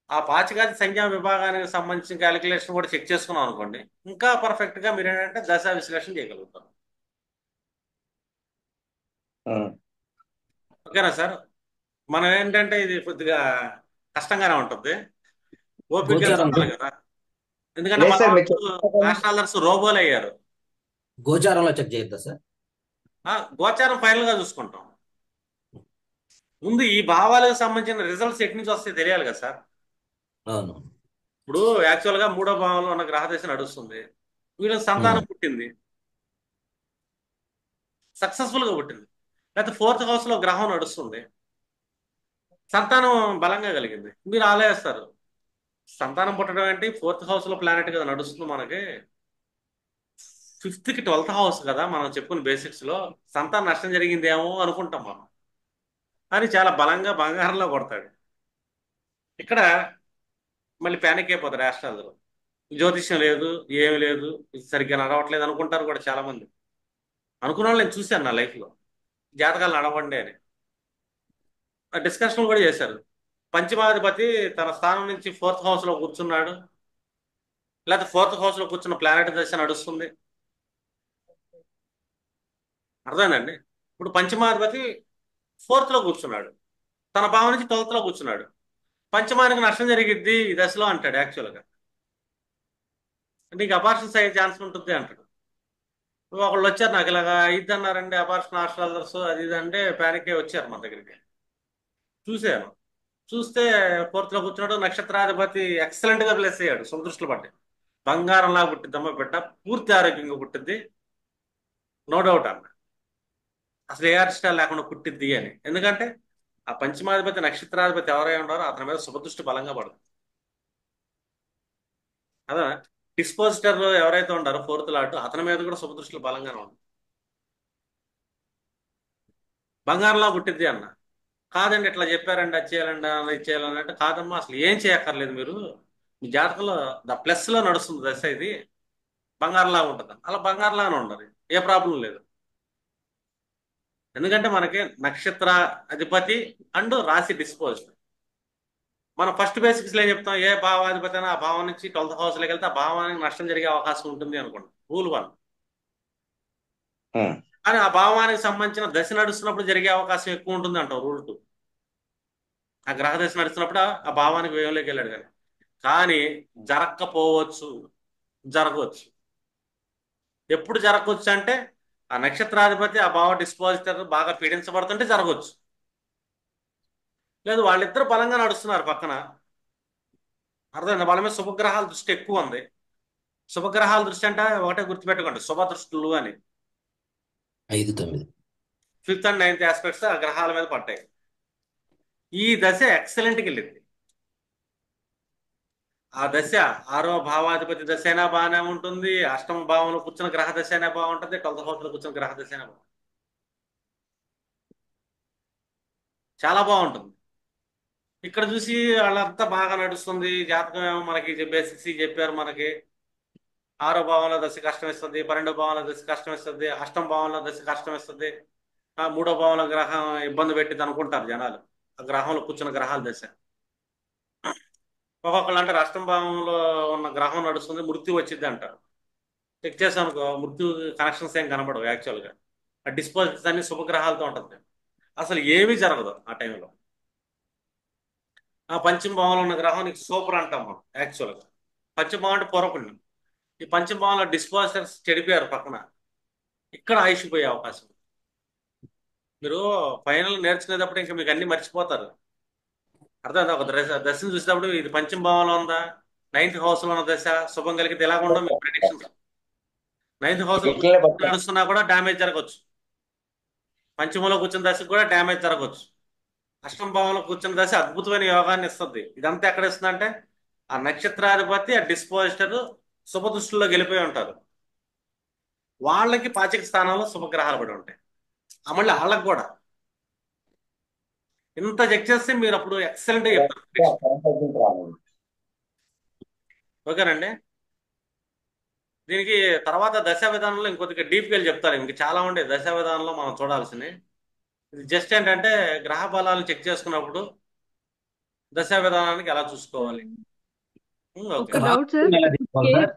ఆ పాచకాది సంజ్ఞా విభాగానికి సంబంధించిన క్యాలిక్యులేషన్ కూడా చెక్ చేసుకున్నాం అనుకోండి, ఇంకా పర్ఫెక్ట్ గా మీరు ఏంటంటే దశా విశ్లేషణ చేయగలుగుతారు. ఉమ్. ఓకేనా సార్? మనం ఏంటంటే ఇది కొద్దిగా కష్టంగానే ఉంటుంది, ఓపిక గోచారం చూడాలి కదా. ఎందుకంటే లేదు మన సార్, మీరు వాళ్ళు చెప్పారు. నేషనల్స్ రోబోలు అయ్యారు. గోచారంలో చెక్ చేయొద్దా సార్? గోచారం ఫైనల్ గా చూసుకుంటాం. ముందు ఈ భావాలకు సంబంధించిన రిజల్ట్స్ ఎక్కడి నుంచి వస్తాయి తెలియాలి కదా సార్. అవును. ఇప్పుడు యాక్చువల్ గా మూడో భావంలో ఉన్న గ్రహదశ నడుస్తుంది, వీళ్ళకి సంతానం పుట్టింది, సక్సెస్ఫుల్ గా పుట్టింది. లేకపోతే ఫోర్త్ హౌస్ లో గ్రహం నడుస్తుంది, సంతానం బలంగా కలిగింది. మీరు ఆలోచిస్తారు సంతానం పుట్టడం ఏంటి, ఫోర్త్ హౌస్ లో ప్లానెట్ కదా నడుస్తుంది మనకి, ఫిఫ్త్ కి 12th హౌస్ కదా మనం చెప్పుకున్న బేసిక్స్ లో, సంతానం నష్టం జరిగిందేమో అనుకుంటాం మనం. అని చాలా బలంగా బంగారంలో కొడతాడు. ఇక్కడ మళ్ళీ ప్యానిక్ అయిపోతాడు ఆస్ట్రాలజీలో. జ్యోతిష్యం లేదు, ఏమి లేదు, ఇది సరిగ్గా నడవట్లేదు అనుకుంటారు కూడా చాలా మంది. అనుకున్న వాళ్ళు నేను చూశాను నా లైఫ్ లో, జాతకాలు నడవండి అని డిస్కషన్ కూడా చేశారు. పంచమాధిపతి తన స్థానం నుంచి ఫోర్త్ హౌస్ లో కూర్చున్నాడు, లేకపోతే ఫోర్త్ హౌస్ లో కూర్చున్న ప్లానెట్ దశ నడుస్తుంది. అర్థమైందండి? ఇప్పుడు పంచమాధిపతి ఫోర్త్ లో కూర్చున్నాడు, తన భావం నుంచి 12th లో కూర్చున్నాడు, పంచమానికి నష్టం జరిగిద్ది ఈ దశలో అంటాడు. యాక్చువల్గా నీకు అబార్షన్స్ అయ్యే ఛాన్స్ ఉంటుంది అంటాడు. ఒకళ్ళు వచ్చారు నాకు ఇలాగా ఇది అన్నారండి అబార్షన్ ఆస్ట్రాలజర్స్ అది ఇది అంటే ప్యానిక్ అయ్యి వచ్చారు మన దగ్గరికి. చూశాను, చూస్తే ఫోర్త్ లో కూర్చున్నాడు, నక్షత్రాధిపతి ఎక్సలెంట్ గా ప్లేస్ అయ్యాడు, సుమదృష్టిలో పడ్డాయి. బంగారంలా పుట్టిద్ది అమ్మ బిడ్డ, పూర్తి ఆరోగ్యంగా పుట్టిద్ది, నో డౌట్ అన్న. అసలు ఏ అరిష్టాలు లేకుండా పుట్టిద్ది అని. ఎందుకంటే ఆ పంచమాధిపతి నక్షత్రాధిపతి ఎవరై ఉన్నారో అతని మీద శుభదృష్టి బలంగా పడుతుంది. అదే డిస్పోజిటర్ ఎవరైతే ఉంటారో ఫోర్త్ లాట్ అతని మీద కూడా శుభదృష్టిలు బలంగానే ఉంటుంది. బంగారంలా పుట్టిద్ది అన్న. కాదండి ఇట్లా చెప్పారండి, అది చేయాలండి ఇది చేయాలని అంటే, కాదమ్మా అసలు ఏం చేయక్కర్లేదు, మీరు మీ జాతకంలో ద ప్లస్ లో నడుస్తుంది దశ, ఇది బంగారంలా ఉంటుంది. అలా బంగారంలానే ఉండదు, ఏ ప్రాబ్లం లేదు. ఎందుకంటే మనకి నక్షత్ర అధిపతి అండ్ రాశి డిస్పోజిట్. మనం ఫస్ట్ బేసిక్స్ లో ఏం చెప్తాం, ఏ భావాధిపతి అయినా ఆ భావం నుంచి 12th హౌస్ లోకి వెళ్తే ఆ భావానికి నష్టం జరిగే అవకాశం ఉంటుంది అనుకోండి, రూల్ 1. ఉమ్. కానీ ఆ భావానికి సంబంధించిన దశ నడుస్తున్నప్పుడు జరిగే అవకాశం ఎక్కువ ఉంటుంది అంటాం, రూల్ 2. ఆ గ్రహ దశ నడుస్తున్నప్పుడు ఆ భావానికి వ్యయంలోకి వెళ్ళాడు కానీ జరగకపోవచ్చు, జరగవచ్చు. ఎప్పుడు జరగవచ్చు అంటే ఆ నక్షత్రాధిపతి ఆ భావ డిస్పోజిటర్ బాగా పీడించబడుతుంటే జరగవచ్చు. లేదు వాళ్ళిద్దరు బలంగా నడుస్తున్నారు పక్కన, అర్థమైంది, వాళ్ళ మీద శుభగ్రహాల దృష్టి ఎక్కువ ఉంది. శుభగ్రహాల దృష్టి అంటే ఒకటే గుర్తుపెట్టుకోండి, శుభ దృష్టులు అని. 5, 9. 5th and 9th ఆస్పెక్ట్స్ ఆ గ్రహాల మీద పడ్డాయి. ఈ దశ ఎక్సలెంట్కి వెళ్ళింది. ఆ దశ 6వ భావాధిపతి దశ అయినా బాగానే ఉంటుంది, 8వ భావంలో కూర్చున్న గ్రహ దశ అయినా బాగుంటుంది, 12th హౌస్ లో కూర్చున్న గ్రహ దశ అయినా బాగుంటుంది, చాలా బాగుంటుంది. ఇక్కడ చూసి వాళ్ళంతా బాగా నడుస్తుంది, జాతకం ఏమో మనకి బేసిక్స్ చెప్పారు మనకి. 6వ భావంలో దశ కష్టం ఇస్తుంది, 12వ భావంలో దశ కష్టం ఇస్తుంది, 8వ భావంలో దశ కష్టం ఇస్తుంది, 3వ భావంలో గ్రహం ఇబ్బంది పెట్టింది అనుకుంటారు జనాలు. ఆ గ్రహంలో కూర్చున్న గ్రహాల దశ ఒక్కొక్కళ్ళు అంటే అష్టమ భావంలో ఉన్న గ్రహం నడుస్తుంది మృత్యు వచ్చింది అంటారు. చెక్ చేసాం అనుకో మృత్యు కనెక్షన్స్ ఏం కనపడవు యాక్చువల్గా. ఆ డిస్పోజిట్స్ అన్ని శుభగ్రహాలతో ఉంటుంది. అసలు ఏమీ జరగదు ఆ టైంలో. ఆ పంచమ భావంలో ఉన్న గ్రహం నీకు సూపర్ అంటాం మనం యాక్చువల్గా. పంచమ భావం అంటే పూర్వపుణ్యం. ఈ పంచమ భావంలో డిస్పోజర్స్ చెడిపోయారు పక్కన, ఇక్కడ ఆయుష్ పోయే అవకాశం. మీరు ఫైనల్ నేర్చుకునేటప్పుడు ఇంకా మీకు అన్ని మర్చిపోతారు. అర్థం ఒక దశను చూసేటప్పుడు ఇది పంచమ భావంలో ఉందా, 9th హౌస్ లో ఉన్న దశ శుభం కలిగితే ఎలాగ ఉండవు మీకు ప్రిడిక్షన్స్. 9th హౌస్ లో ఎట్లనే పడతాయి. నడుస్తున్నా కూడా డ్యామేజ్ జరగవచ్చు. పంచమంలో కూర్చున్న దశకు కూడా డ్యామేజ్ జరగవచ్చు. అష్టమ భావంలో కూర్చున్న దశ అద్భుతమైన యోగాన్ని ఇస్తుంది. ఇదంతా ఎక్కడ ఇస్తుంది అంటే ఆ నక్షత్రాధిపతి ఆ డిస్పోజిటర్ శుభ దృష్టిలో గెలిపోయి ఉంటారు. వాళ్ళకి పాచిక స్థానంలో శుభగ్రహాలు పడి ఉంటాయి. మళ్ళీ వాళ్ళకి కూడా ఇంత చెక్ చేస్తే మీరు అప్పుడు ఎక్సలెంట్ గా చెప్తారు prediction. ఓకేనండి. దీనికి తర్వాత దశా విధానంలో ఇంకొద్దిగా డీప్గా చెప్తారు. ఇంక చాలా ఉండే దశా విధానంలో మనం చూడాల్సినవి. ఇది జస్ట్ ఏంటంటే గ్రహ బలాలు చెక్ చేసుకున్నప్పుడు దశా విధానానికి ఎలా చూసుకోవాలి. ఒక ఓకే. Doubt sir. ఎలా తీసుకోవాలి సార్?